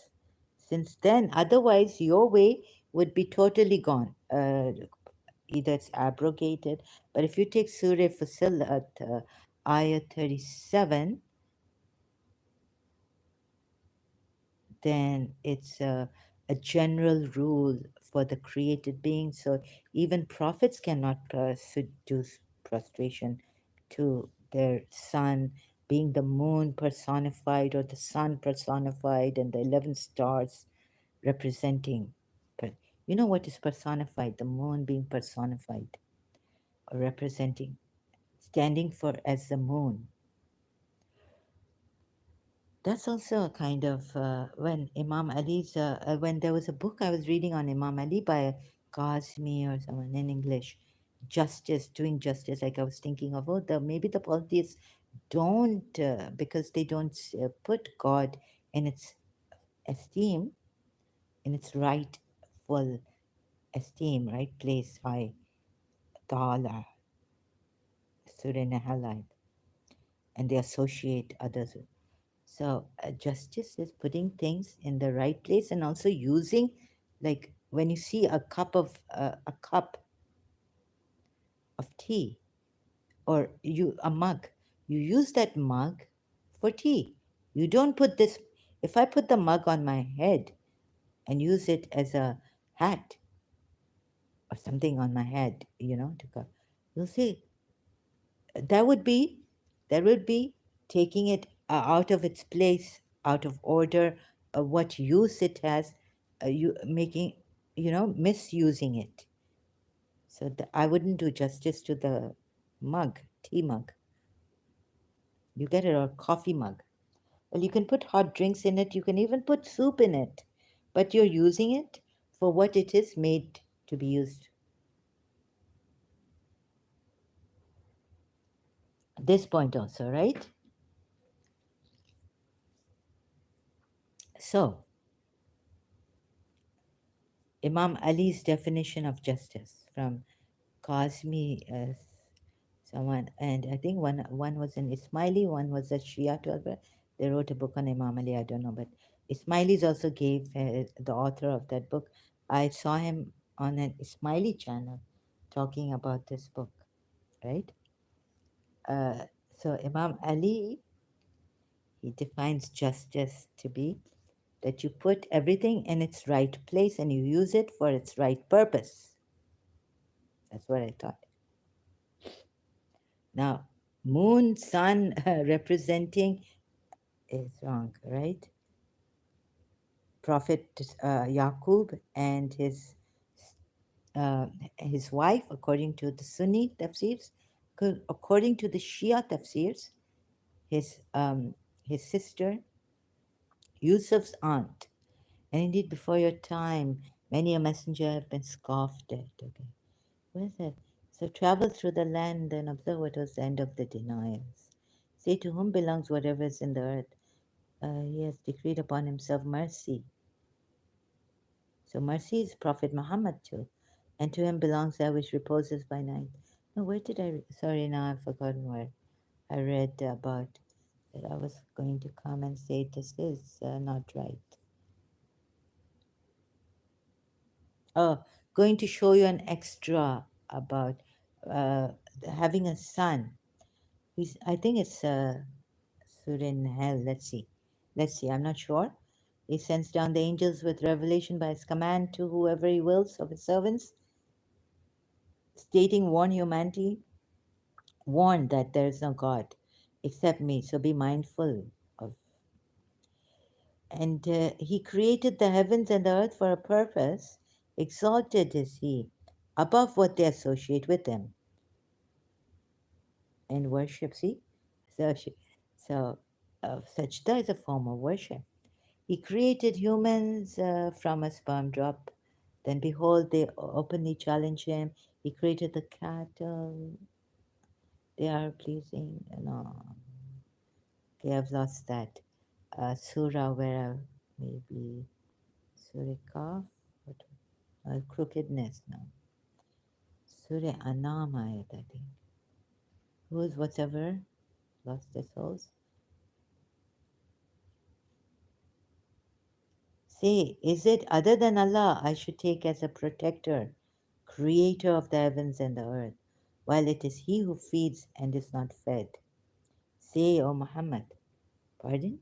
Since then, otherwise your way would be totally gone. Either it's abrogated, but if you take Surah Fusilat, ayah 37, then it's a general rule for the created being. So even prophets cannot seduce prostration to their son, being the moon personified or the sun personified, and the 11 stars representing. But you know what is personified? The moon being personified or representing, standing for as the moon. That's also a kind of when Imam Ali's when there was a book I was reading on Imam Ali by Kazmi or someone in English, justice, doing justice. Like I was thinking of, oh, maybe the polytheists don't because they don't put God in its esteem, in its rightful esteem, right place, high, Ta'ala, Surah Nahl, and they associate others with. So justice is putting things in the right place and also using, like when you see a cup of tea, or a mug, you use that mug for tea. You don't put this. If I put the mug on my head and use it as a hat or something on my head, to go, you'll see that would be that would be taking it out of its place, out of order, what use it has, you making, misusing it. So I wouldn't do justice to the mug, tea mug. You get it, or coffee mug. Well, you can put hot drinks in it. You can even put soup in it, but you're using it for what it is made to be used. This point also, right? So Imam Ali's definition of justice from Kazmi, someone, and I think one was an Ismaili, one was a Shia. They wrote a book on Imam Ali. I don't know, but Ismailis also gave the author of that book. I saw him on an Ismaili channel talking about this book, right? Uh, so Imam Ali, he defines justice to be that you put everything in its right place and you use it for its right purpose. That's what I thought. Now, moon, sun representing is wrong, right? Prophet Yaqub and uh, his wife, according to the Sunni tafsirs, according to the Shia tafsirs, his his sister Yusuf's aunt. And indeed, before your time, many a messenger have been scoffed at. Okay, what is that? So travel through the land and observe what was the end of the deniers. Say to whom belongs whatever is in the earth. He has decreed upon himself mercy. So mercy is Prophet Muhammad too, and to him belongs that which reposes by night. No, where did I? Sorry, now I've forgotten where I read about that. I was going to come and say this is not right. Oh, going to show you an extra about uh, having a son. I think it's Surah in Hell. Let's see. Let's see. I'm not sure. He sends down the angels with revelation by his command to whoever he wills of his servants, stating, warn humanity, warn that there is no God except me. So be mindful of. And he created the heavens and the earth for a purpose. Exalted is he above what they associate with him and worship. See? So, so sajda is a form of worship. He created humans from a sperm drop. Then behold, they openly challenge him. He created the cattle. They are pleasing. No, okay, I've lost that. Surah where maybe Surah Kaf? What? Crookedness, no. Surah Anam ayat, I think. Who's whatever lost their souls? Say, is it other than Allah I should take as a protector, creator of the heavens and the earth, while it is He who feeds and is not fed? Say, O Muhammad, pardon?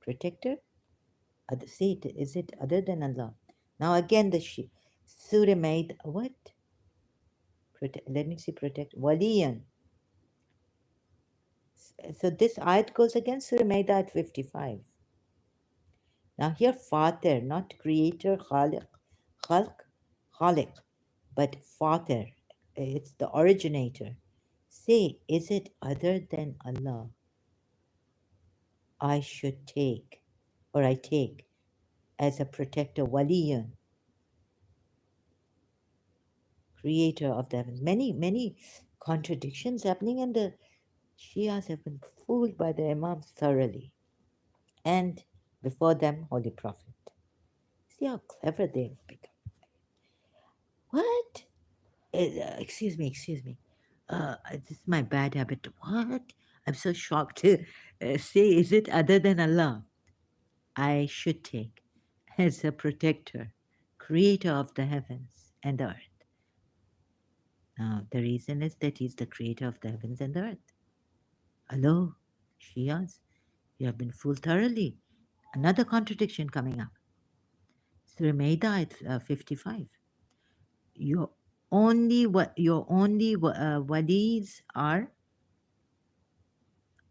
Protector? Say, is it other than Allah? Now again, the Surah made what? Let me see, protect. Waliyan. So this ayat goes against Surah Maida at 55. Now here, Fatir, not creator, Khaliq, Khalq, Khaliq, but Fatir. It's the originator. Say, is it other than Allah I should take, or I take, as a protector, Waliyun, creator of the heavens? Many, many contradictions happening, and the Shias have been fooled by the Imams thoroughly. And before them, Holy Prophet. See how clever they've become. What? Excuse me, excuse me. This is my bad habit. What? I'm so shocked to say, is it other than Allah I should take as a protector, creator of the heavens and the earth? Now, the reason is that He's the creator of the heavens and the earth. Hello, Shias, you have been fooled thoroughly. Another contradiction coming up. Surah Maida at 55. Your only walis are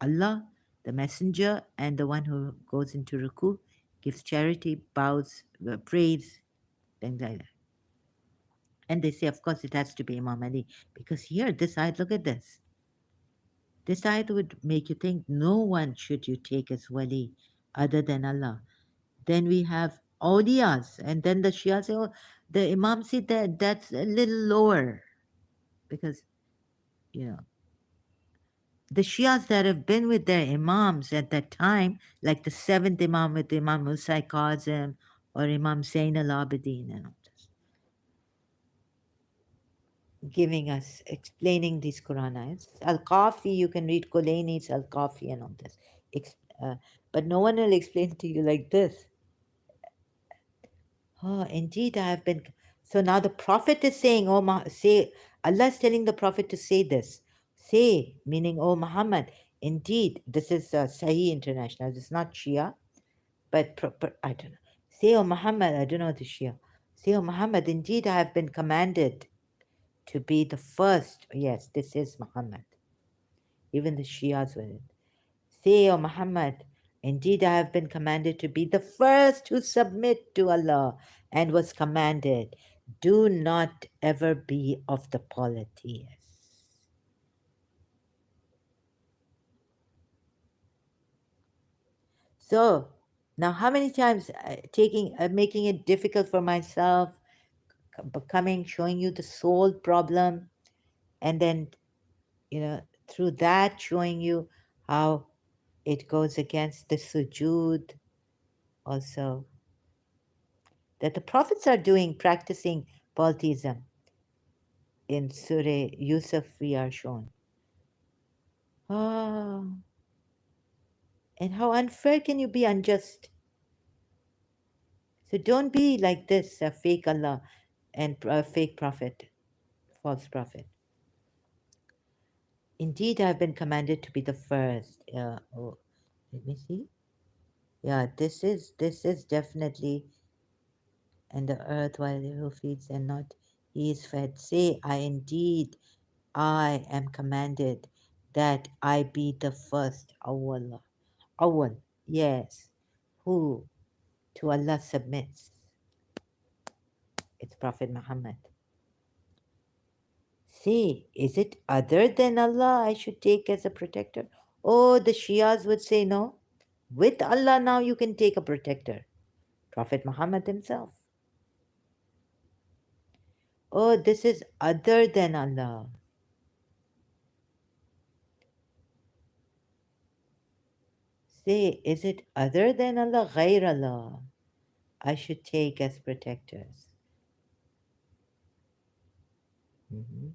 Allah, the messenger, and the one who goes into ruku, gives charity, bows, prays, things like that. And they say, of course, it has to be Imam Ali. Because here, this ayat, look at this. This ayat would make you think no one should you take as wali other than Allah. Then we have awliyas, and then the Shia say, oh, the Imam said that that's a little lower. Because, you know, the Shias that have been with their Imams at that time, like the seventh Imam with Imam Musa Kazim or Imam Zain al Abidin, and all this, giving us, explaining these Quran ayats. Al Kafi, you can read Kulaini's Al Kafi and all this. Uh, but no one will explain to you like this. Oh, indeed, I have been. So now the Prophet is saying, oh, say, Allah is telling the Prophet to say this. Say, meaning, oh, Muhammad, indeed, this is Sahih International. This is not Shia, but I don't know. Say, oh, Muhammad, I don't know the Shia. Say, oh, Muhammad, indeed, I have been commanded to be the first. Yes, this is Muhammad. Even the Shias with it. Say, O Muhammad, indeed I have been commanded to be the first to submit to Allah, and was commanded, do not ever be of the polytheists. So, now how many times making it difficult for myself, showing you the soul problem, and then, through that showing you how it goes against the sujood also. that the prophets are doing, practicing polytheism. In Surah Yusuf, we are shown. Ah, and how unfair can you be unjust? So don't be like this, a fake Allah and a fake prophet, false prophet. Indeed, I've been commanded to be the first. Oh, let me see. Yeah, this is definitely, and the earth while who feeds and not he is fed. Say, I am commanded that I be the first. Awwal. Awwal, yes. Who to Allah submits. It's Prophet Muhammad. Say, is it other than Allah I should take as a protector? Oh, the Shias would say no. With Allah now you can take a protector. Prophet Muhammad himself. Oh, this is other than Allah. Say, is it other than Allah? Ghair Allah. I should take as protectors. Mhm.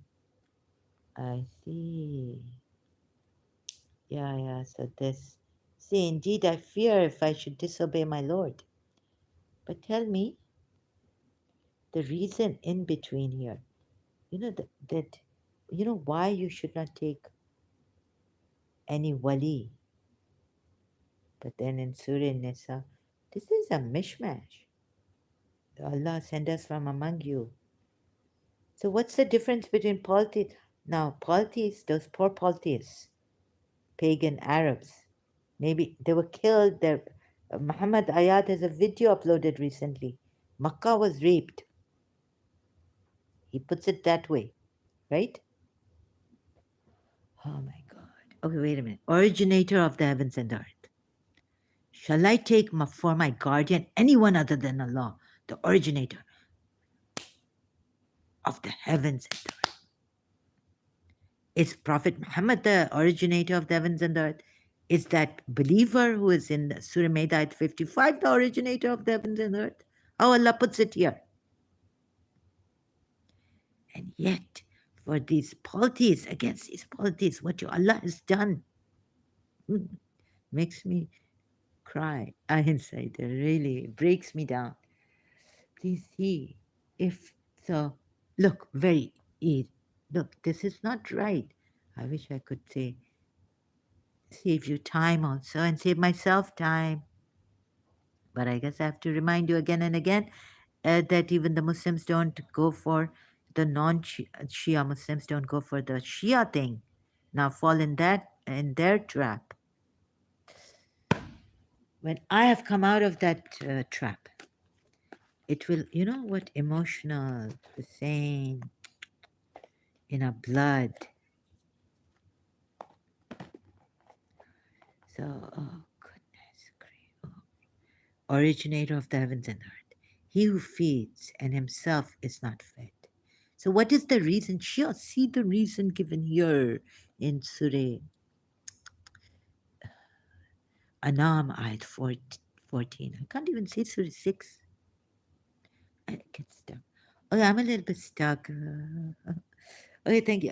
I see. Yeah, so this. See, indeed, I fear if I should disobey my Lord. But tell me the reason in between here. You know that you know why you should not take any wali. But then in Surah Nisa, this is a mishmash. Allah send us from among you. So what's the difference between polytheists? Now, polytheists, those poor polytheists, pagan Arabs, maybe they were killed. Muhammad Ayat has a video uploaded recently. Makkah was raped. He puts it that way, right? Oh my God. Okay, wait a minute. Originator of the heavens and earth. Shall I take for my guardian anyone other than Allah, the originator of the heavens and earth? Is Prophet Muhammad the originator of the heavens and the earth? Is that believer who is in Surah Maida 55 the originator of the heavens and the earth? How Allah puts it here. And yet, for these polities, against these polities, what your Allah has done makes me cry inside. It really breaks me down. Please see if so. Look, very easy. Look, this is not right. I wish I could say save you time also and save myself time. But I guess I have to remind you again and again that even the Muslims don't go for the non-Shia Muslims don't go for the Shia thing. Now fall in their trap. When I have come out of that trap, it will, you know what, emotional, the same in our blood. So, oh goodness, originator of the heavens and earth, he who feeds and himself is not fed. So, what is the reason? Sure, see the reason given here in Surah Anam, ayat 14. I can't even say Surah 6. I get stuck. Okay, I'm a little bit stuck. Okay, thank you.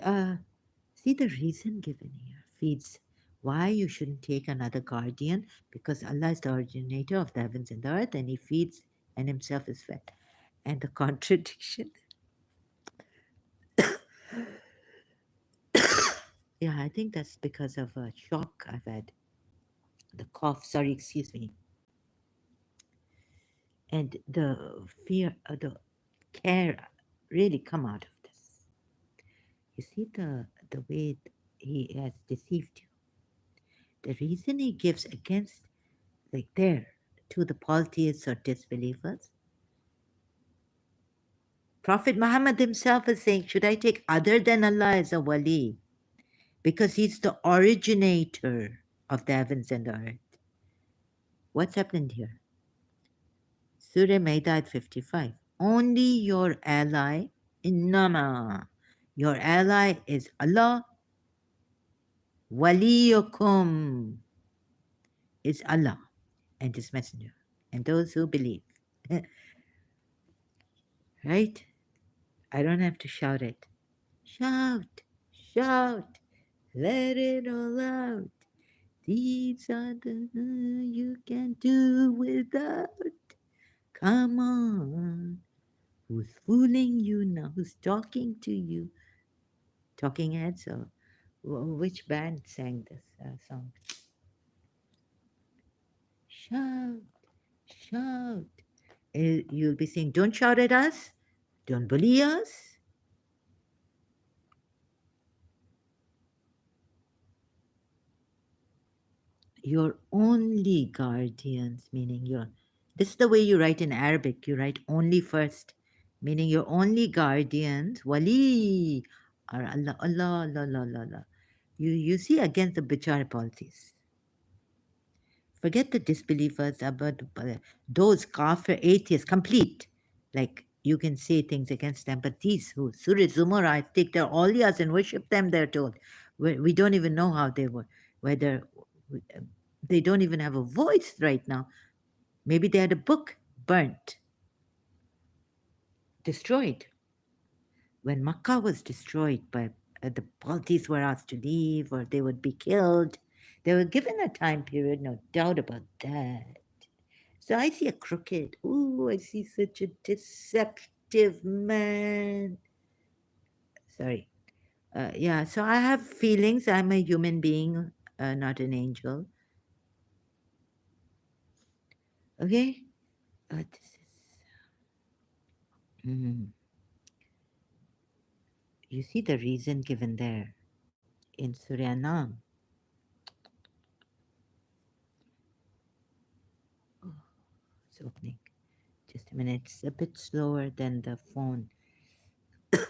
See the reason given here feeds why you shouldn't take another guardian, because Allah is the originator of the heavens and the earth and he feeds and himself is fed. And the contradiction. Yeah, I think that's because of a shock I've had. The cough, sorry, excuse me. And the fear, the care really come out of this. You see the way he has deceived you. The reason he gives against, like there, to the polytheists or disbelievers, Prophet Muhammad himself is saying, should I take other than Allah as a wali? Because he's the originator of the heavens and the earth. What's happened here? Surah Maida 55. Only your ally, innama. Your ally is Allah. Waliyukum is Allah and His Messenger and those who believe. right? I don't have to shout it. Shout, shout, let it all out. These are the you can do without. Come on. Who's fooling you now? Who's talking to you? Talking Heads or which band sang this song? Shout, shout. You'll be saying, don't shout at us. Don't bully us. You're only guardians, meaning you're. This is the way you write in Arabic. You write only first, meaning you're only guardians. Wali are Allah, Allah, Allah, Allah, Allah. Allah. You see against the bichar policies. Forget the disbelievers about those kafir atheists, complete. Like you can say things against them, but these who Surah Zumar, I take their awliyas and worship them, they're told. We don't even know how they were, whether they don't even have a voice right now. Maybe they had a book burnt, destroyed. When Makkah was destroyed by the Baltis were asked to leave or they would be killed, they were given a time period, no doubt about that. So I see a crooked. Ooh, I see such a deceptive man. Sorry. Yeah, so I have feelings. I'm a human being, not an angel. Okay? This is. Mm, you see the reason given there in Surya Nam. Oh, it's opening. Just a minute. It's a bit slower than the phone. Oh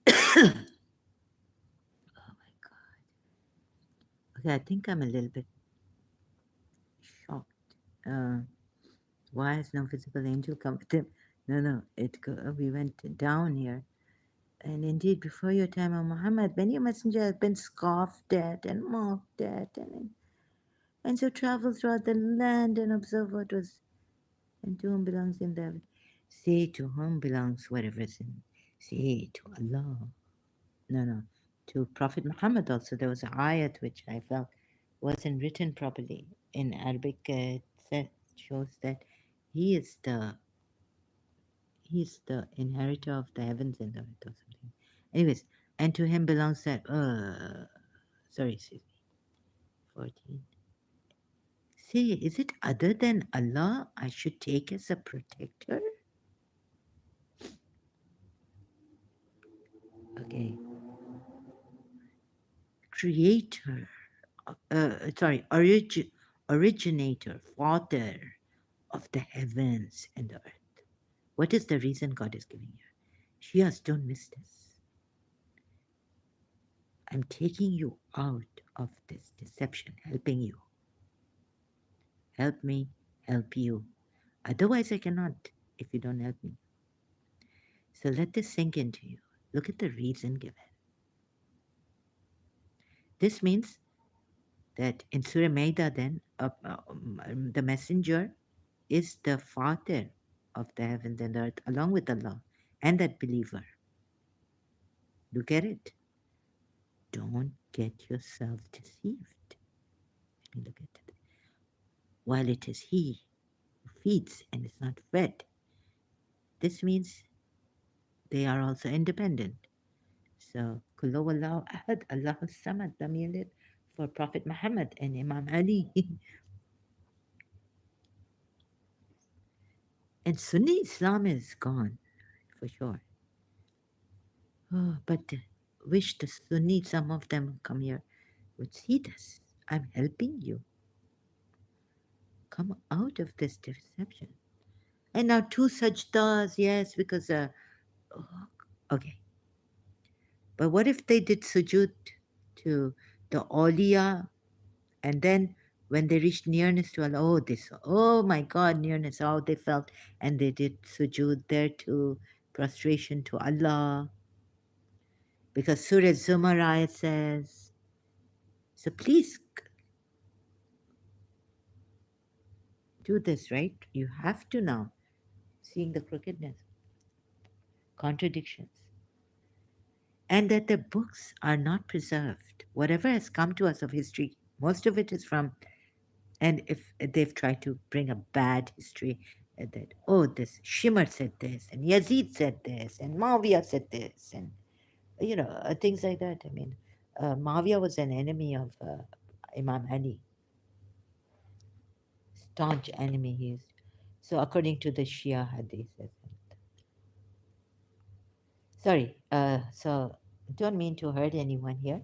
my God. Okay, I think I'm a little bit shocked. Uh, Why has no physical angel come with him? No, no, we went down here. And indeed, before your time, O Muhammad, many a messenger has been scoffed at and mocked at, and so travel throughout the land and observe what was, and to whom belongs in the. Say to whom belongs whatever is in. Say to Allah. No, no. To Prophet Muhammad also, there was an ayat which I felt wasn't written properly. In Arabic, it shows that he is the he's the inheritor of the heavens and the earth or something. Anyways, and to him belongs that. Sorry, excuse me. 14. Say, is it other than Allah I should take as a protector? Okay. Creator. Sorry, originator, father of the heavens and the earth. What is the reason God is giving you? Shias, don't miss this. I'm taking you out of this deception, helping you. Help me, help you. Otherwise, I cannot if you don't help me. So let this sink into you. Look at the reason given. This means that in Surah Maida, then, the messenger is the father of the heavens and the earth, along with Allah and that believer. You get it? Don't get yourself deceived. Let me look at it. While it is He who feeds and is not fed, this means they are also independent. So, Kullu Wallahu Ahad, Allahu Samad, Lam Yalid, for Prophet Muhammad and Imam Ali. And Sunni Islam is gone, for sure. Oh, but wish the Sunni, some of them come here, would see this. I'm helping you. Come out of this deception. And now two sajdas, yes, because, oh, okay. But what if they did sujud to the awliya and then when they reached nearness to Allah, oh, this, oh my God, nearness, how they felt. And they did sujood there too, prostration to Allah. Because Surah Zumar ayat says, so please do this, right? You have to now, seeing the crookedness. contradictions, and that their books are not preserved. Whatever has come to us of history, most of it is from, and if they've tried to bring a bad history, that, oh, this Shimmer said this, and Yazid said this, and Muawiyah said this, and, things like that. I mean, Muawiyah was an enemy of Imam Ali, staunch enemy he is. So according to the Shia hadith. Sorry, so don't mean to hurt anyone here,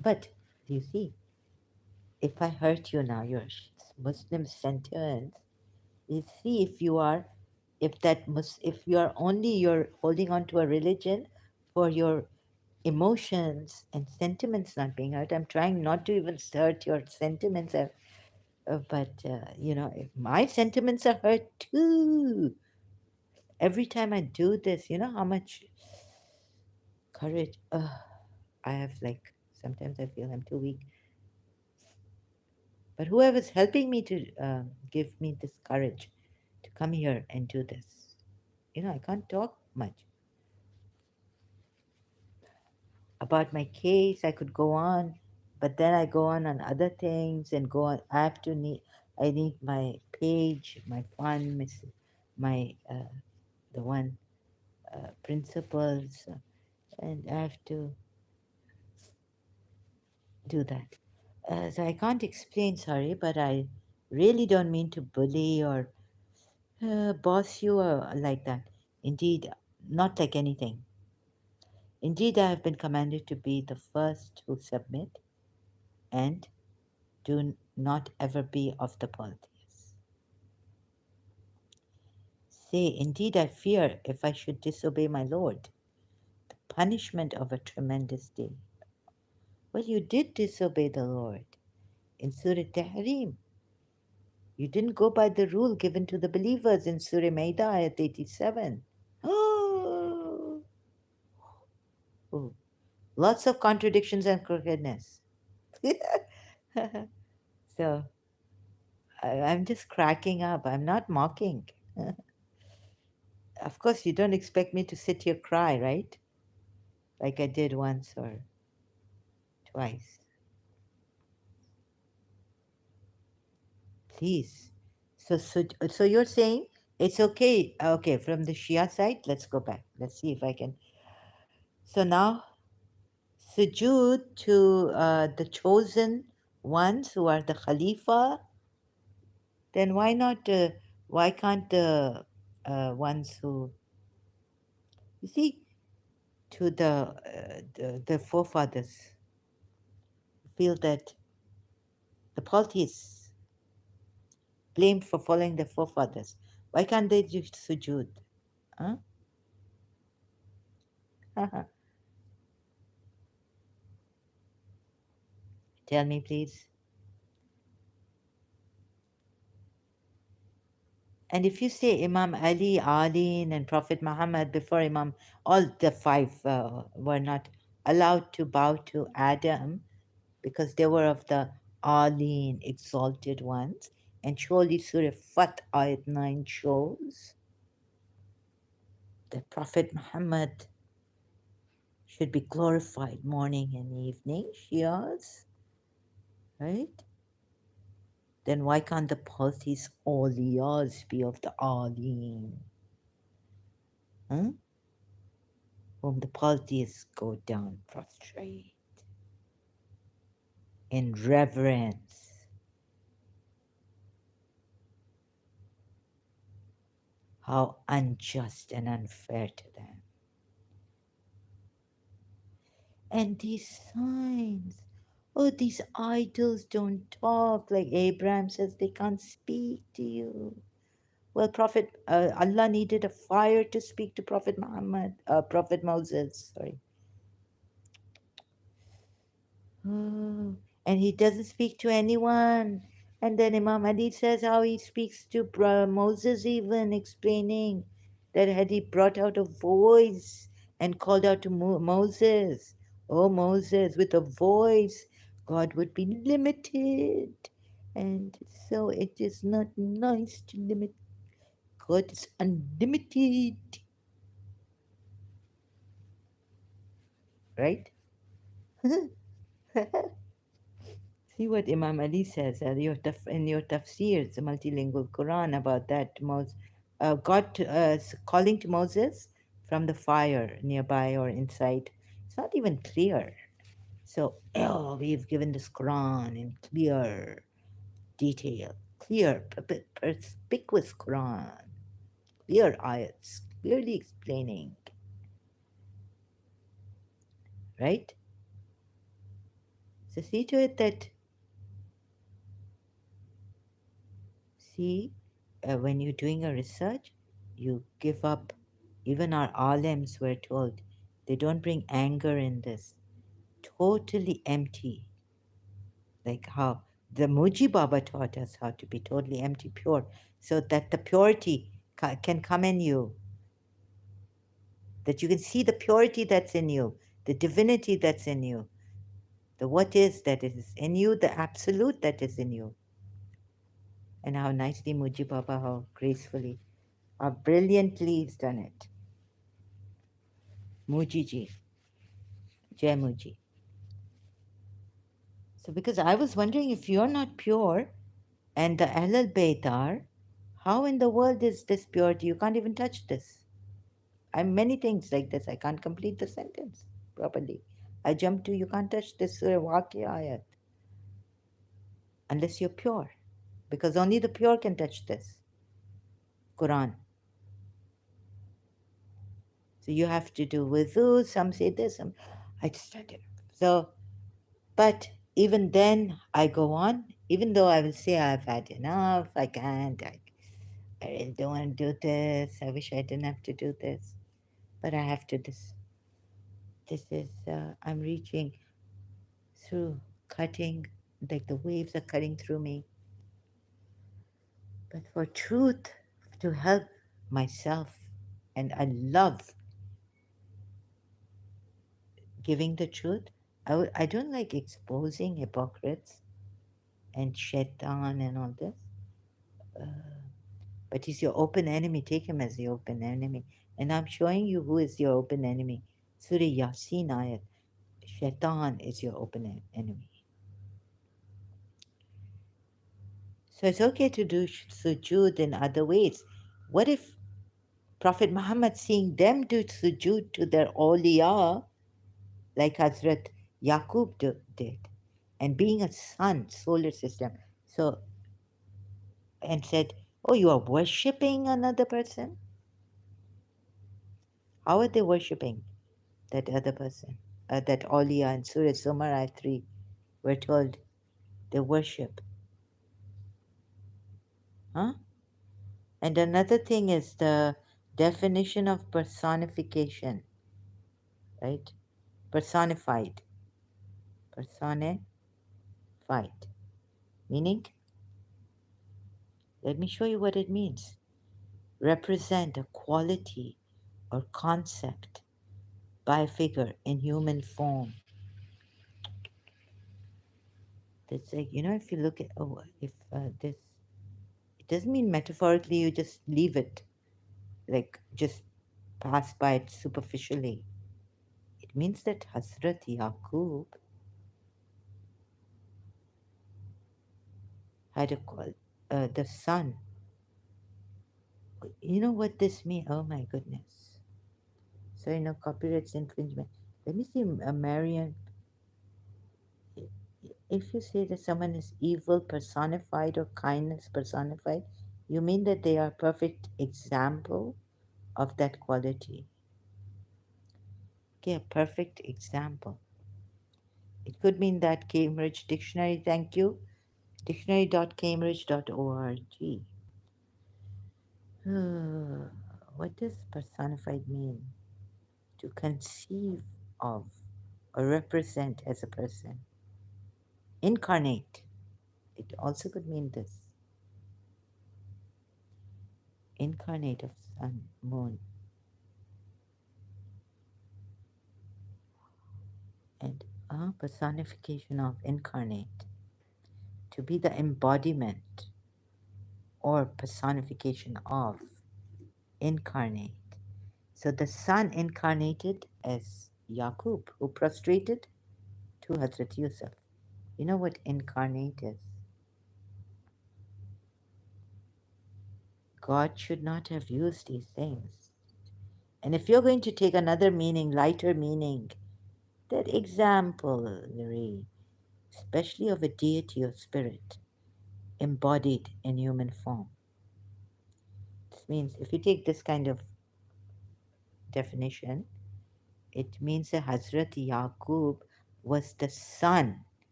but you see, if I hurt you now, your Muslim sentence, you see if you are, if you are only, you're holding on to a religion for your emotions and sentiments not being hurt. I'm trying not to even hurt your sentiments, but if my sentiments are hurt too, every time I do this, you know how much courage I have. Like, sometimes I feel I'm too weak, but whoever's helping me to give me this courage to come here and do this, I can't talk much about my case. I could go on, but then I go on other things and go on. I need my page, my fund, my the one principles, and I have to do that. So I can't explain, sorry, but I really don't mean to bully or boss you or like that. Indeed, not like anything. Indeed, I have been commanded to be the first who submit and do not ever be of the polytheists. Say, indeed, I fear if I should disobey my Lord, the punishment of a tremendous day. Well, you did disobey the Lord in Surah Tahrim. You didn't go by the rule given to the believers in Surah Maida, ayat 87. Oh, oh. Lots of contradictions and crookedness. So I'm just cracking up. I'm not mocking. Of course, you don't expect me to sit here cry, right? Like I did once or twice. Please. So you're saying it's okay. Okay, from the Shia side, let's go back. Let's see if I can. So now, sujood to the chosen ones who are the Khalifa, then why not? Why can't the ones who, you see, to the forefathers feel that the polytheists blamed for following the forefathers? Why can't they do sujood? Huh? Tell me, please. And if you say Imam Ali, Ali, and Prophet Muhammad before Imam, all the five were not allowed to bow to Adam because they were of the Aleen, exalted ones. And surely Surah Fat Ayat 9 shows that Prophet Muhammad should be glorified morning and evening, Shias, right? Then why can't the polytheists awliyas be of the Aleen? Huh? Whom the polytheists go down prostrate in reverence. How unjust and unfair to them. And these signs, oh, these idols don't talk. Like Abraham says, they can't speak to you. Well, Allah needed a fire to speak to Prophet Moses, sorry. Oh, and he doesn't speak to anyone. And then Imam Ali says how he speaks to Moses, even explaining that had he brought out a voice and called out to Moses, oh Moses, with a voice, God would be limited. And so it is not nice to limit. God is unlimited. right? See what Imam Ali says in your tafsir, the multilingual Quran, about that. God calling to Moses from the fire nearby or inside. It's not even clear. So, we've given this Quran in clear detail, clear, perspicuous Quran, clear ayats, clearly explaining, right? So, see to it that, see, when you're doing a research, you give up. Even our alims were told they don't bring anger in this. Totally empty. Like how the Muji Baba taught us how to be totally empty, pure, so that the purity can come in you, that you can see the purity that's in you, the divinity that's in you, the what is that is in you, the absolute that is in you. And how nicely Muji Baba, how gracefully, how brilliantly he's done it. Muji ji, Jai Muji. So, because I was wondering, if you're not pure and the Ahlul Bayt are, how in the world is this purity? You can't even touch this. I'm many things like this. I can't complete the sentence properly. I jump to, you can't touch this Surah Waqia ayat unless you're pure. Because only the pure can touch this Quran. So you have to do wudu, some say this, I just don't. So, but even then, I go on, even though I will say I've had enough, I can't, I really don't want to do this, I wish I didn't have to do this, but I have to. This is, I'm reaching through, cutting, like the waves are cutting through me. But for truth, to help myself, and I love giving the truth. I don't like exposing hypocrites and shaitan and all this. But he's your open enemy. Take him as the open enemy. And I'm showing you who is your open enemy. Surah Yasin ayat. Shaitan is your open enemy. So it's okay to do sujood in other ways. What if Prophet Muhammad, seeing them do sujood to their awliya, like Hazrat Yaqub did, and being a sun, solar system, so, and said, oh, you are worshipping another person? How are they worshipping that other person? That awliya in Surah Zumar ayat 3, we're told they worship. Huh? And another thing is the definition of personification, right? Personified. Personified. Meaning, let me show you what it means. Represent a quality or concept by a figure in human form. That's like, if you look at, if this, it doesn't mean metaphorically you just leave it, like just pass by it superficially. It means that Hazrat Yaqub had the son. You know what this means? Oh my goodness. So, copyright infringement. Let me see, Marian. If you say that someone is evil personified or kindness personified, you mean that they are a perfect example of that quality. Okay, a perfect example. It could mean that Cambridge Dictionary, thank you, dictionary.cambridge.org. What does personified mean? To conceive of or represent as a person. Incarnate. It also could mean this. Incarnate of sun, moon. And personification of incarnate. To be the embodiment or personification of incarnate. So the sun incarnated as Yaqub, who prostrated to Hazrat Yusuf. You know what incarnate is? God should not have used these things. And if you're going to take another meaning, lighter meaning, that exemplary, especially of a deity or spirit, embodied in human form. This means if you take this kind of definition, it means that Hazrat Yaqub was the son.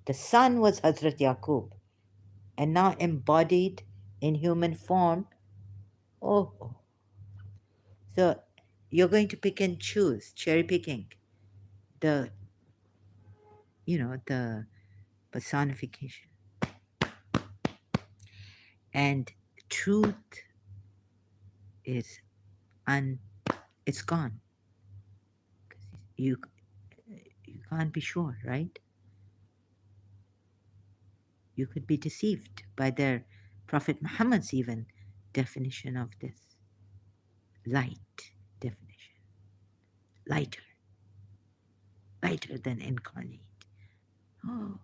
The son was Hazrat Yaqub, and now embodied in human form. Oh, so you're going to pick and choose, cherry picking the, the personification. And truth is un, it's gone. You you can't be sure, right? You could be deceived by their Prophet Muhammad's even definition of this light definition, lighter, lighter than incarnate. Oh,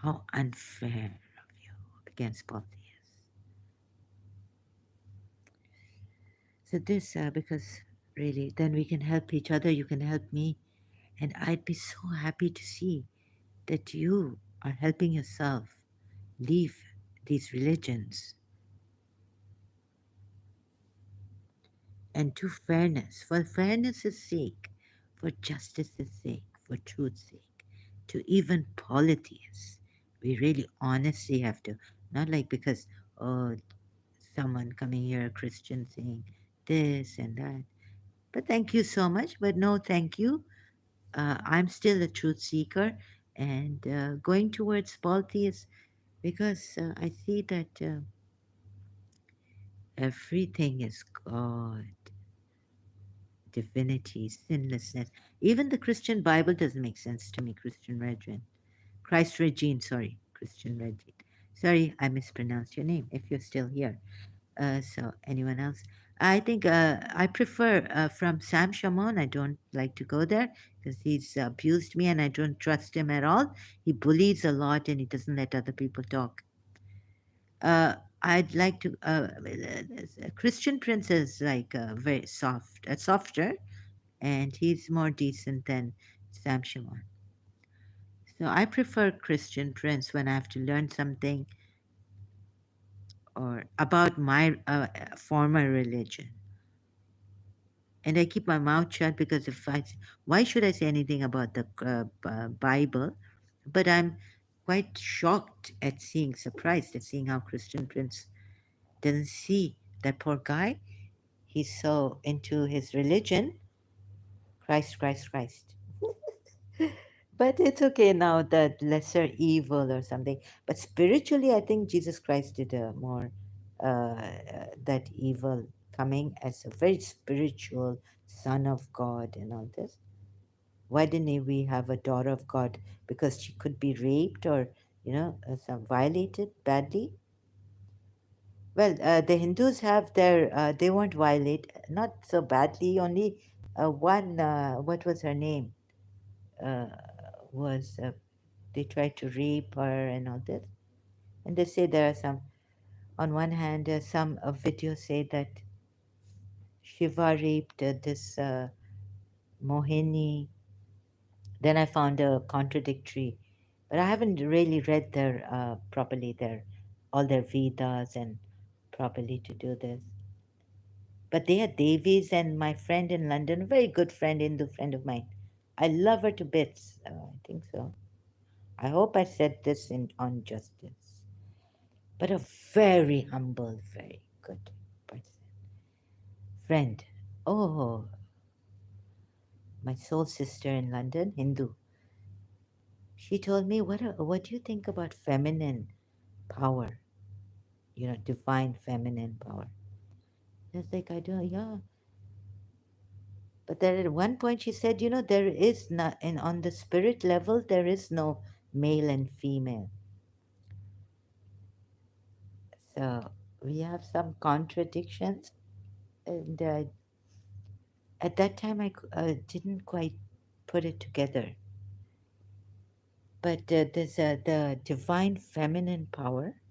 how unfair of you against polytheists. So this, because really, then we can help each other. You can help me, and I'd be so happy to see that you are helping yourself leave these religions and to fairness, for fairness' sake, for justice's sake, for truth's sake, to even polytheists. We really honestly have to, not like because, oh, someone coming here, a Christian, saying this and that. But thank you so much, but no thank you. I'm still a truth seeker and going towards polytheists because I see that everything is God, divinity, sinlessness. Even the Christian Bible doesn't make sense to me, Christian Regine. Christ Regine, sorry, Christian Regine. Sorry, I mispronounced your name if you're still here. So, anyone else? I think I prefer from Sam Shamoun. I don't like to go there because he's abused me and I don't trust him at all. He bullies a lot and he doesn't let other people talk. I'd like to. Christian Prince is like very soft, softer, and he's more decent than Sam Shamoun. So I prefer Christian Prince when I have to learn something or about my former religion. And I keep my mouth shut because why should I say anything about the Bible? But I'm quite shocked at seeing, surprised at seeing how Christian Prince doesn't see that poor guy. He's so into his religion, Christ, Christ, Christ. But it's okay now, that lesser evil or something. But spiritually, I think Jesus Christ did a more that evil coming as a very spiritual son of God and all this. Why didn't we have a daughter of God? Because she could be raped or, some violated badly. Well, the Hindus have their, they won't violate, not so badly, only one, what was her name? Uh, was they tried to rape her and all this. And they say there are some, on one hand, some videos say that Shiva raped this Mohini. Then I found a contradictory, but I haven't really read their properly their all their Vedas and properly to do this. But they are Devis, and my friend in London, a very good friend, Hindu friend of mine. I love her to bits. I think so. I hope I said this on justice. But a very humble, very good person. Friend. Oh, my soul sister in London, Hindu. She told me, what do you think about feminine power? Divine feminine power. I was like, I don't, yeah. But then at one point she said, there is not, and on the spirit level, there is no male and female. So we have some contradictions, and At that time, didn't quite put it together. But there's the divine feminine power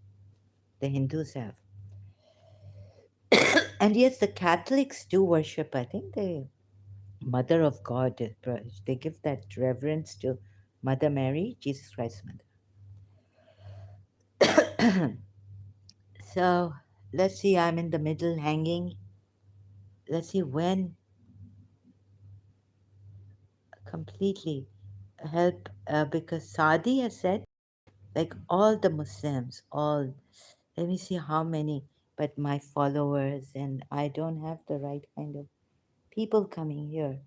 the Hindus have. And yes, the Catholics do worship, I think, the Mother of God. They give that reverence to Mother Mary, Jesus Christ's mother. So let's see, I'm in the middle hanging. Let's see when completely help, because Sadi has said, like all the Muslims, all, let me see how many, but my followers, and I don't have the right kind of people coming here.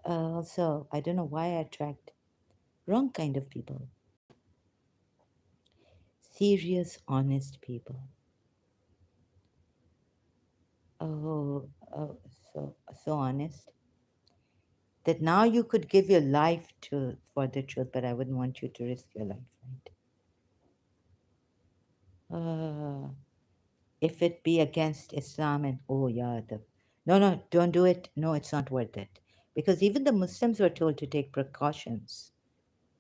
Also, I don't know why I attract wrong kind of people. Serious, honest people. Oh, oh, so honest that now you could give your life to for the truth, but I wouldn't want you to risk your life, right? If it be against Islam, and oh yeah, no, don't do it. No, it's not worth it, because even the Muslims were told to take precautions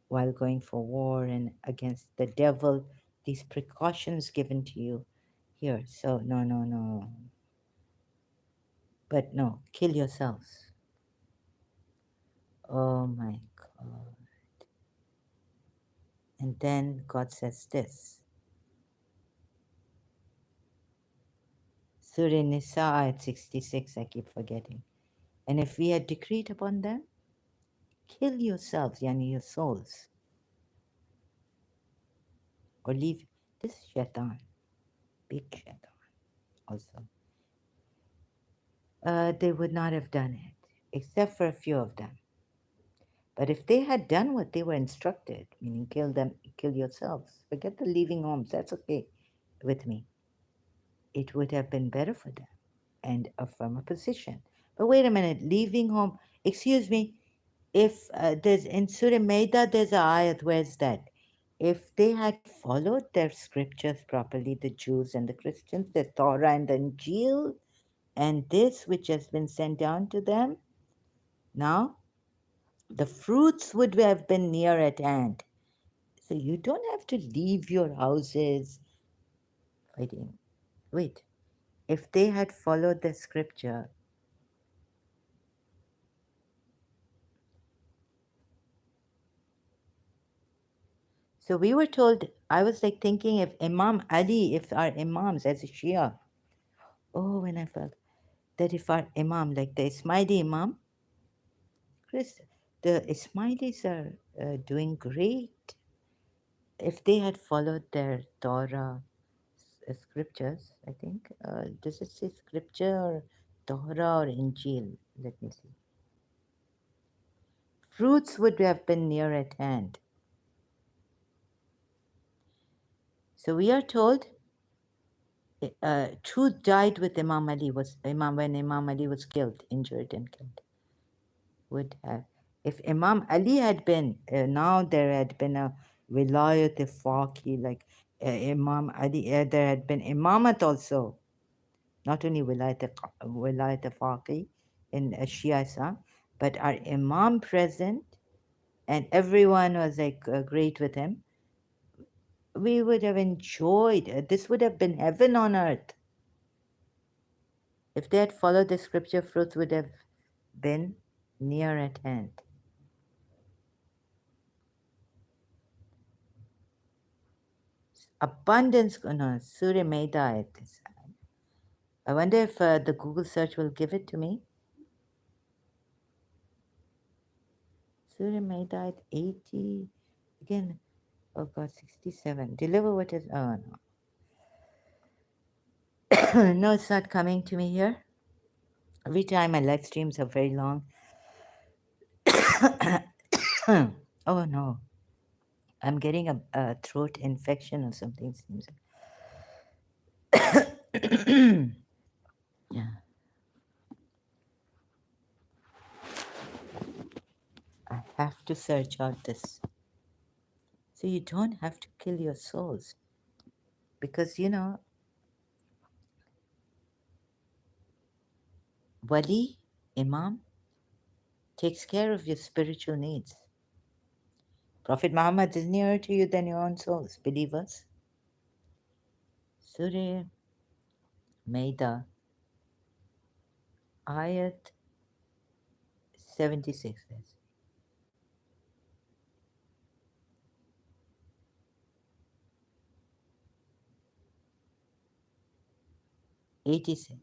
while going for war and against the devil. These precautions given to you here. So no. But no, kill yourselves. Oh my God. And then God says this. Surah Nisa at 66, I keep forgetting. And if we had decreed upon them, kill yourselves, yani your souls, or leave. This is shaitan, big shaitan also. They would not have done it, except for a few of them. But if they had done what they were instructed, meaning kill them, kill yourselves, forget the leaving homes, that's okay with me. It would have been better for them and a firmer position. But wait a minute, leaving home, excuse me, if there's in Surah Maida, there's a ayat, where's that? If they had followed their scriptures properly, the Jews and the Christians, the Torah and the Injil, and this which has been sent down to them, now the fruits would have been near at hand. So you don't have to leave your houses fighting. Wait, if they had followed the scripture, so we were told, I was like thinking if Imam Ali, if our Imams as a Shia, oh, when I felt that if our Imam, like the Ismaili Imam, Chris, the Ismailis are doing great. If they had followed their Torah scriptures, I think, does it say scripture or Torah or Injil? Let me see. Fruits would have been near at hand. So we are told truth died with Imam Ali, when Imam Ali was killed, injured and killed. Would have. If Imam Ali had been, now there had been a wilayat faqih, like Imam Ali, there had been imamat also, not only wilayat faqih in Shia Islam, but our Imam present, and everyone was like great with him, we would have enjoyed, this would have been heaven on earth. If they had followed the scripture, fruits would have been near at hand. Abundance, no, Surah Maida it is. I wonder if the Google search will give it to me. Surah Maida at 80, again, oh God, 67. Deliver what is, oh no. No, it's not coming to me here. Every time my live streams are very long. Oh no, I'm getting a throat infection or something, seems. Yeah. I have to search out this. So you don't have to kill your souls. Because, Wali, Imam takes care of your spiritual needs. Prophet Muhammad is nearer to you than your own souls, believers. Surah Maida, Ayat 76. That's 86.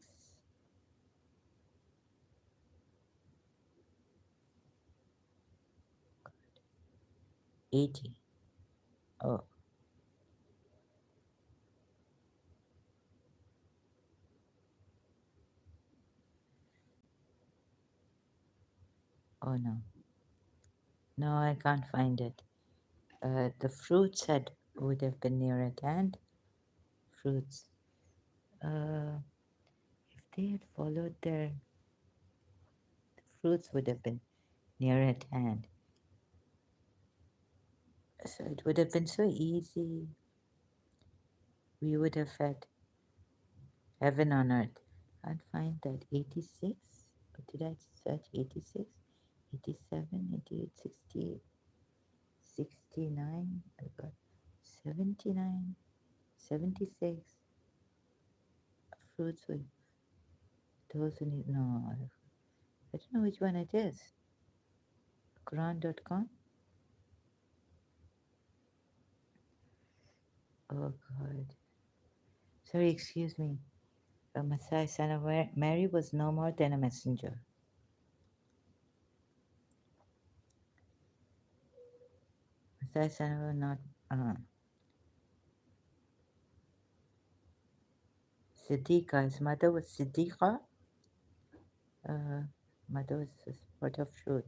80. Oh, oh no. No, I can't find it. The fruits had would have been near at hand. Fruits. Uh, if they had followed their fruits would have been near at hand. So it would have been so easy. We would have had heaven on earth. Can't find that. 86? Or did I search 86? 87, 88, 68, 69. I got 79, 76. Fruits with those who need. No, I don't know which one it is. Quran.com? Oh God. Sorry, excuse me. The Messiah, son of Mary, was no more than a messenger. Messiah, son of not. Uh, Siddiqa, his mother was Siddiqa. Uh, Mother was a sport of truth.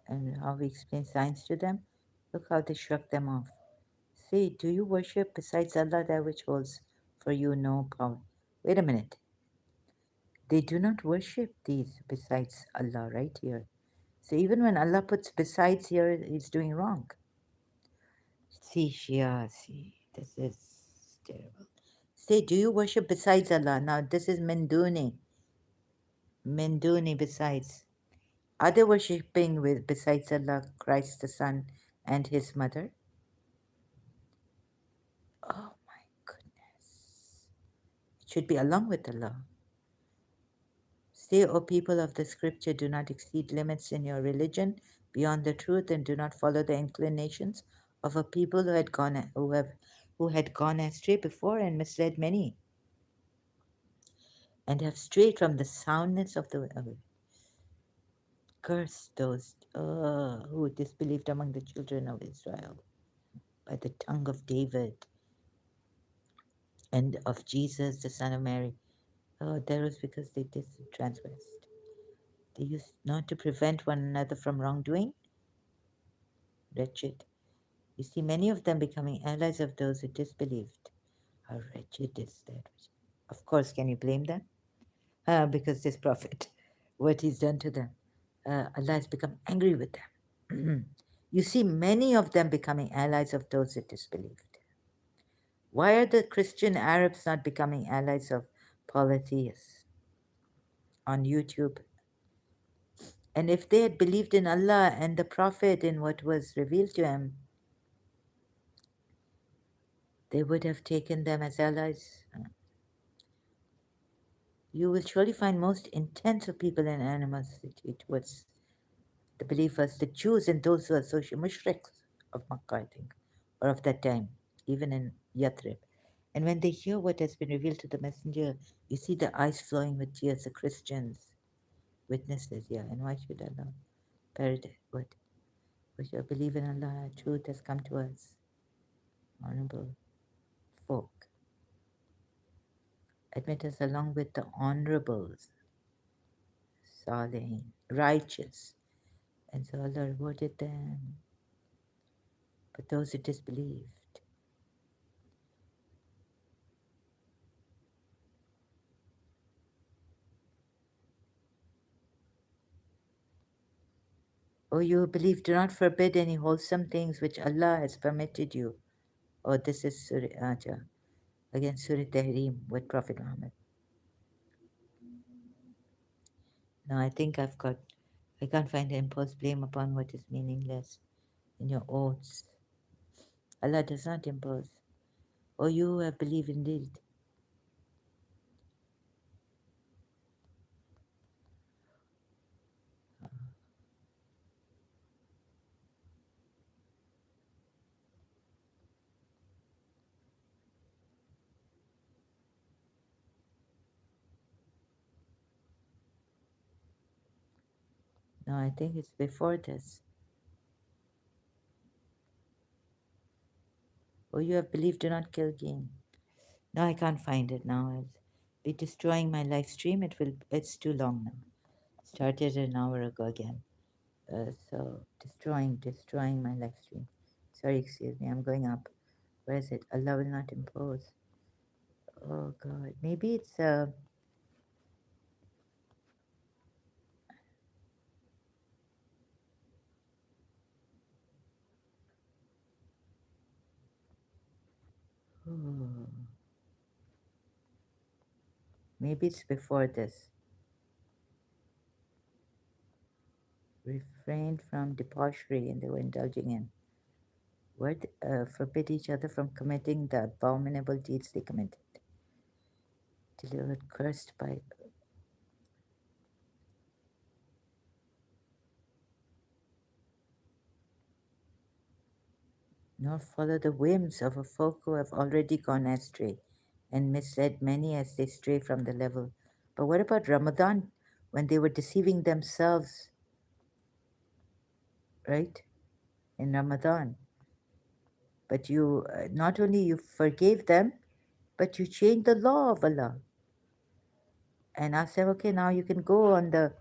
And how we explain science to them? Look how they shrug them off. Say, do you worship besides Allah that which holds for you no power? Wait a minute. They do not worship these besides Allah right here. So even when Allah puts besides here, he's doing wrong. See, Shia, see, this is terrible. Say, do you worship besides Allah? Now, this is Menduni. Menduni besides. Are they worshipping with besides Allah, Christ the Son, and his mother? Oh my goodness. It should be along with Allah. Say, O people of the scripture, do not exceed limits in your religion beyond the truth, and do not follow the inclinations of a people who had gone astray before and misled many, and have strayed from the soundness of the way. Curse those who disbelieved among the children of Israel by the tongue of David and of Jesus, the son of Mary. Oh, that was because they transgressed. They used not to prevent one another from wrongdoing. Wretched. You see many of them becoming allies of those who disbelieved. How wretched is that? Of course, can you blame them? Because this prophet, what he's done to them, Allah has become angry with them. You see many of them becoming allies of those who disbelieved. Why are the Christian Arabs not becoming allies of polytheists on YouTube? And if they had believed in Allah and the Prophet in what was revealed to him, they would have taken them as allies. You will surely find most intense of people in animosity towards the believers, the Jews, and those who are social mushriks of Makkah, I think, or of that time, even in Yathrib. And when they hear what has been revealed to the messenger, you see the eyes flowing with tears, the Christians, witnesses, yeah. And why should Allah paradise? What? We shall believe in Allah, truth has come to us. Honorable folk, admit us along with the honorables, Salihin, righteous. And so Allah rewarded them. But those who disbelieved, O you who believe, do not forbid any wholesome things which Allah has permitted you. Oh, this is Surah Aja. Again, Surah Tahrim with Prophet Muhammad. No, I think I can't find the impose blame upon what is meaningless in your oaths. Allah does not impose. Or you have believed indeed. No, I think it's before this. Or you have believed do not kill gain. No, I can't find it now. I'll be destroying my live stream. It's too long now. Started an hour ago again. So destroying my live stream. Sorry, excuse me. I'm going up. Where is it? Allah will not impose. Oh God, maybe it's oh, maybe it's before this. Refrained from debauchery, and they were indulging in. What forbid each other from committing the abominable deeds they committed. Till they were cursed by, nor follow the whims of a folk who have already gone astray, and misled many as they stray from the level. But what about Ramadan, when they were deceiving themselves, right? In Ramadan, but you not only you forgave them, but you changed the law of Allah and asked them, okay, now you can go on the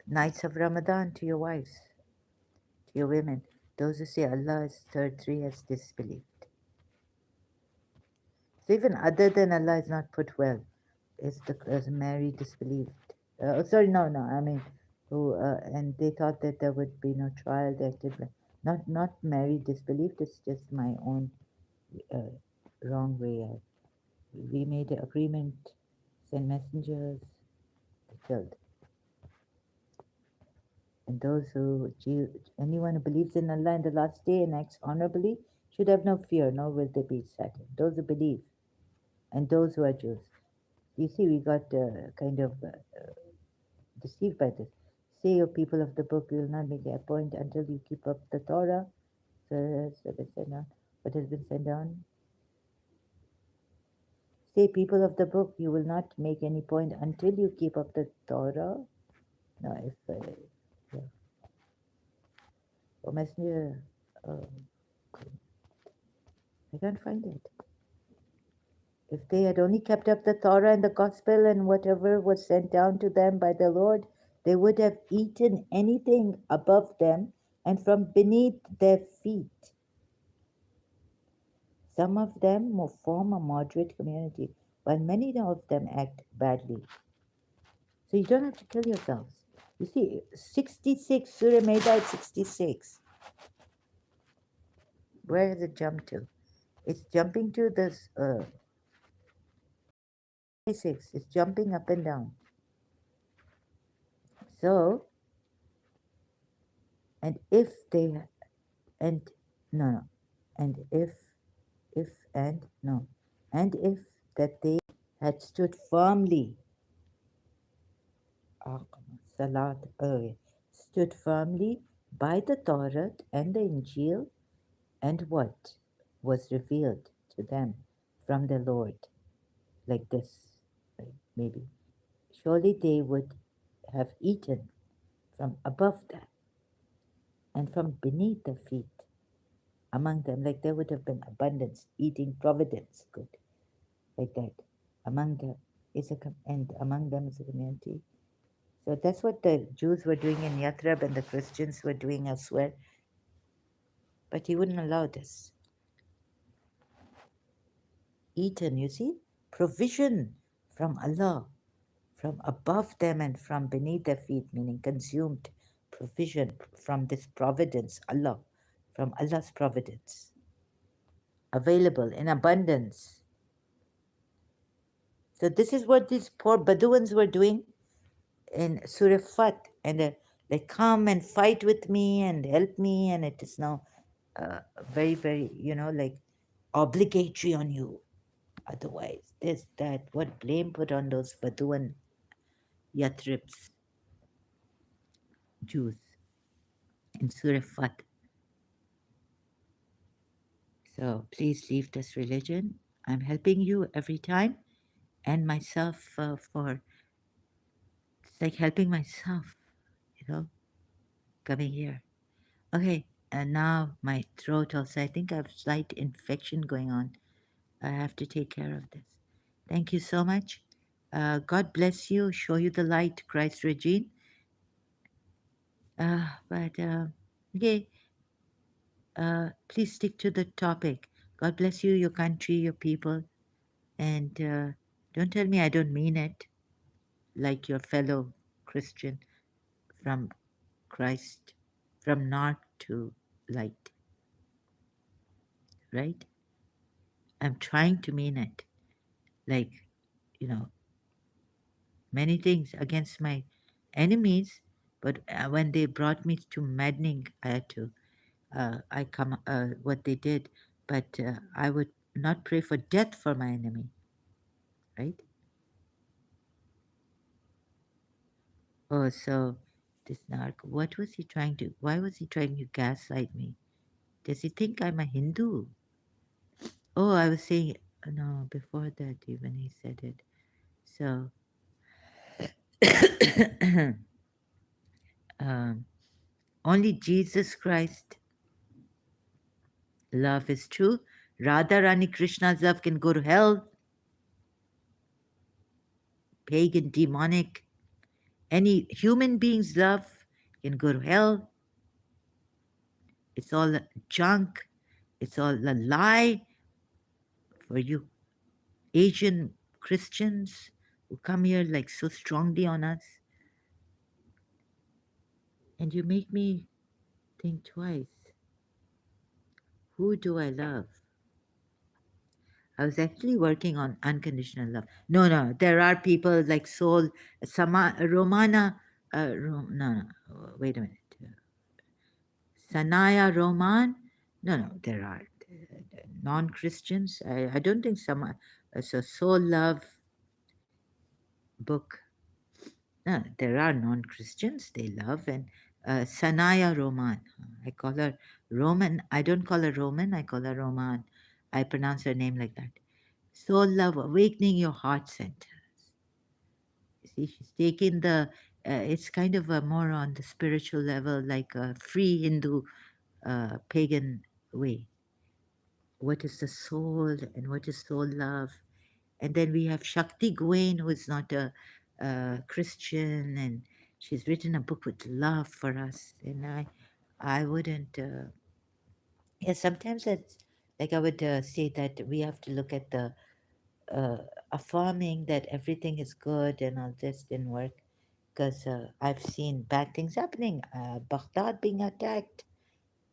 nights of Ramadan to your wives, to your women. Those who say Allah is third three has disbelieved. So even other than Allah is not put well. Is the Mary disbelieved? Sorry, no. I mean, who and they thought that there would be no trial. They acted not Mary disbelieved. It's just my own uh, wrong way. We made an agreement, send messengers, they killed. And those who, anyone who believes in Allah in the last day and acts honorably should have no fear, nor will they be saddened. Those who believe, and those who are Jews. You see, we got kind of deceived by this. Say, O people of the book, you will not make a point until you keep up the Torah. So, what has been sent down. Say, people of the book, you will not make any point until you keep up the Torah. No, if yeah. Oh, messenger, uh, I can't find it. If they had only kept up the Torah and the Gospel and whatever was sent down to them by the Lord, they would have eaten anything above them and from beneath their feet. Some of them will form a moderate community, while many of them act badly. So you don't have to kill yourselves. You see, 66, Surah Maida 66. Where has it jumped to? It's jumping to this 66. It's jumping up and down. So, and if they, and no, and if, and no, and if that they had stood firmly, Salat, stood firmly by the Torah and the Injil and what was revealed to them from the Lord, like this, right, maybe. Surely they would have eaten from above them and from beneath their feet among them, like there would have been abundance, eating providence, good, like that. Among them is and among them is a community. So that's what the Jews were doing in Yathrib and the Christians were doing elsewhere. But he wouldn't allow this. Eaten, you see, provision from Allah, from above them and from beneath their feet, meaning consumed provision from this providence, Allah, from Allah's providence, available in abundance. So this is what these poor Bedouins were doing in Surah Fat, and like come and fight with me and help me, and it is now very, very, like obligatory on you. Otherwise, this, that, what blame put on those Baduan Yathribs, Jews in Surah Fat. So please leave this religion. I'm helping you every time, and myself for it's like helping myself, you know, coming here. Okay, and now my throat also. I think I have slight infection going on. I have to take care of this. Thank you so much. God bless you. Show you the light, Christ Regine. But okay, please stick to the topic. God bless you, your country, your people, and don't tell me I don't mean it, like your fellow Christian from Christ, from dark to light, right? I'm trying to mean it, like, you know, many things against my enemies, but when they brought me to maddening, I had to, I come, what they did, but I would not pray for death for my enemy, right? Oh, so this narc, what was he trying to, why was he trying to gaslight me? Does he think I'm a Hindu? Oh, I was saying, no, before that, even he said it. So, um, only Jesus Christ love is true. Radha Rani Krishna's love can go to hell, pagan, demonic. Any human being's love can go to hell. It's all junk. It's all a lie for you Asian Christians who come here like so strongly on us. And you make me think twice. Who do I love? I was actually working on unconditional love. No, no, there are people like Soul, Romana, no, no, wait a minute. Sanaya Roman? No, no, there are non Christians. I don't think so Soul Love book. No, there are non Christians they love, and Sanaya Roman. I call her Roman. I don't call her Roman, I call her Roman. I pronounce her name like that. Soul Love, Awakening Your Heart Center. See, she's taken it's kind of a more on the spiritual level, like a free Hindu pagan way. What is the soul and what is soul love? And then we have Shakti Gawain, who is not a Christian, and she's written a book with love for us. And I wouldn't, yeah, sometimes it's like I would say that we have to look at the uh, affirming that everything is good and all this didn't work because I've seen bad things happening. Baghdad being attacked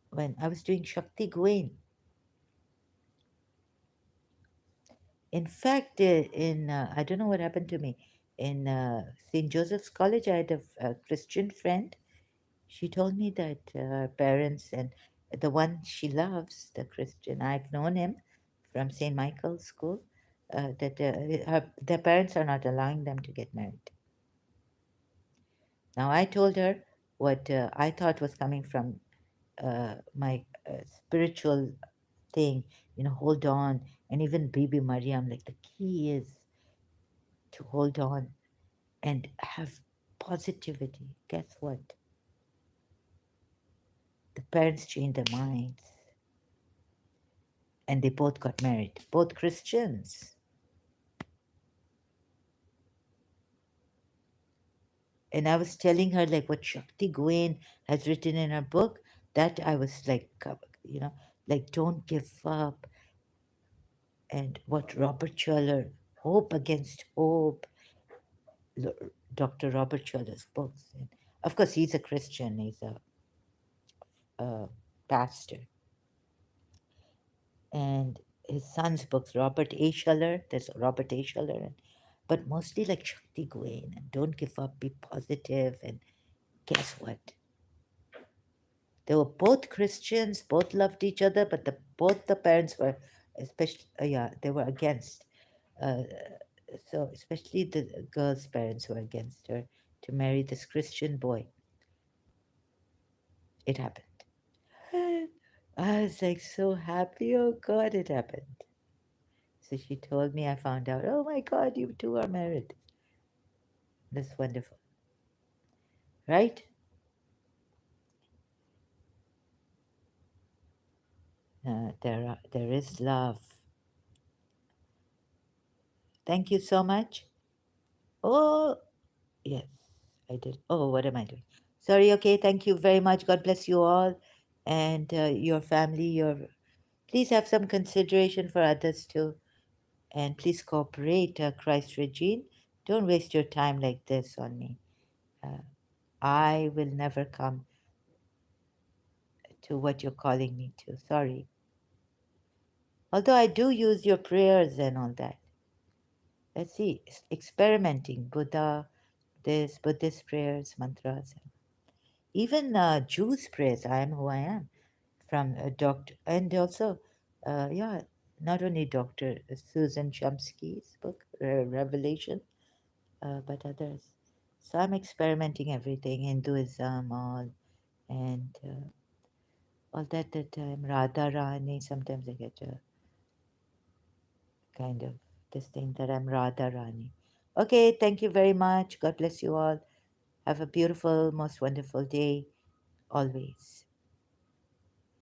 when I was doing Shakti Gawain. In fact, I don't know what happened to me. In St. Joseph's College, I had a Christian friend. She told me that her parents and the one she loves, the Christian, I've known him from St. Michael's School, that their parents are not allowing them to get married. Now, I told her what I thought was coming from my spiritual thing, hold on. And even Bibi Mariam, like the key is to hold on and have positivity. Guess what? The parents changed their minds and they both got married, both Christians. And I was telling her like what Shakti Gawain has written in her book, that I was like, like don't give up. And what Robert Schuller, Hope Against Hope, Dr. Robert Schuller's books. And of course, he's a Christian, he's a pastor. And his son's books, Robert A. Schuller, there's Robert A. Schuller, but mostly like Shakti Gawain and don't give up, be positive. And guess what? They were both Christians, both loved each other, but both the parents were, especially, yeah, they were against. Uh, so, especially the girl's parents were against her to marry this Christian boy. It happened. And I was like so happy. Oh God, it happened. So she told me, I found out, oh my God, you two are married. That's wonderful, right? There is love. Thank you so much. Oh, yes, I did. Oh, what am I doing? Sorry. Okay. Thank you very much. God bless you all, and your family. Please have some consideration for others too, and please cooperate, Christ Regine. Don't waste your time like this on me. Uh, I will never come to what you're calling me to. Sorry. Although I do use your prayers and all that. Let's see, experimenting Buddha, this Buddhist prayers, mantras, even Jews prayers. I am who I am, from Doctor, and also, yeah, not only Doctor Susan Chomsky's book Revelation, but others. So I'm experimenting everything, Hinduism, all, and all that time. Radha Rani. Sometimes I get a kind of this thing that I'm Radha Rani. Okay, thank you very much. God bless you all. Have a beautiful, most wonderful day always.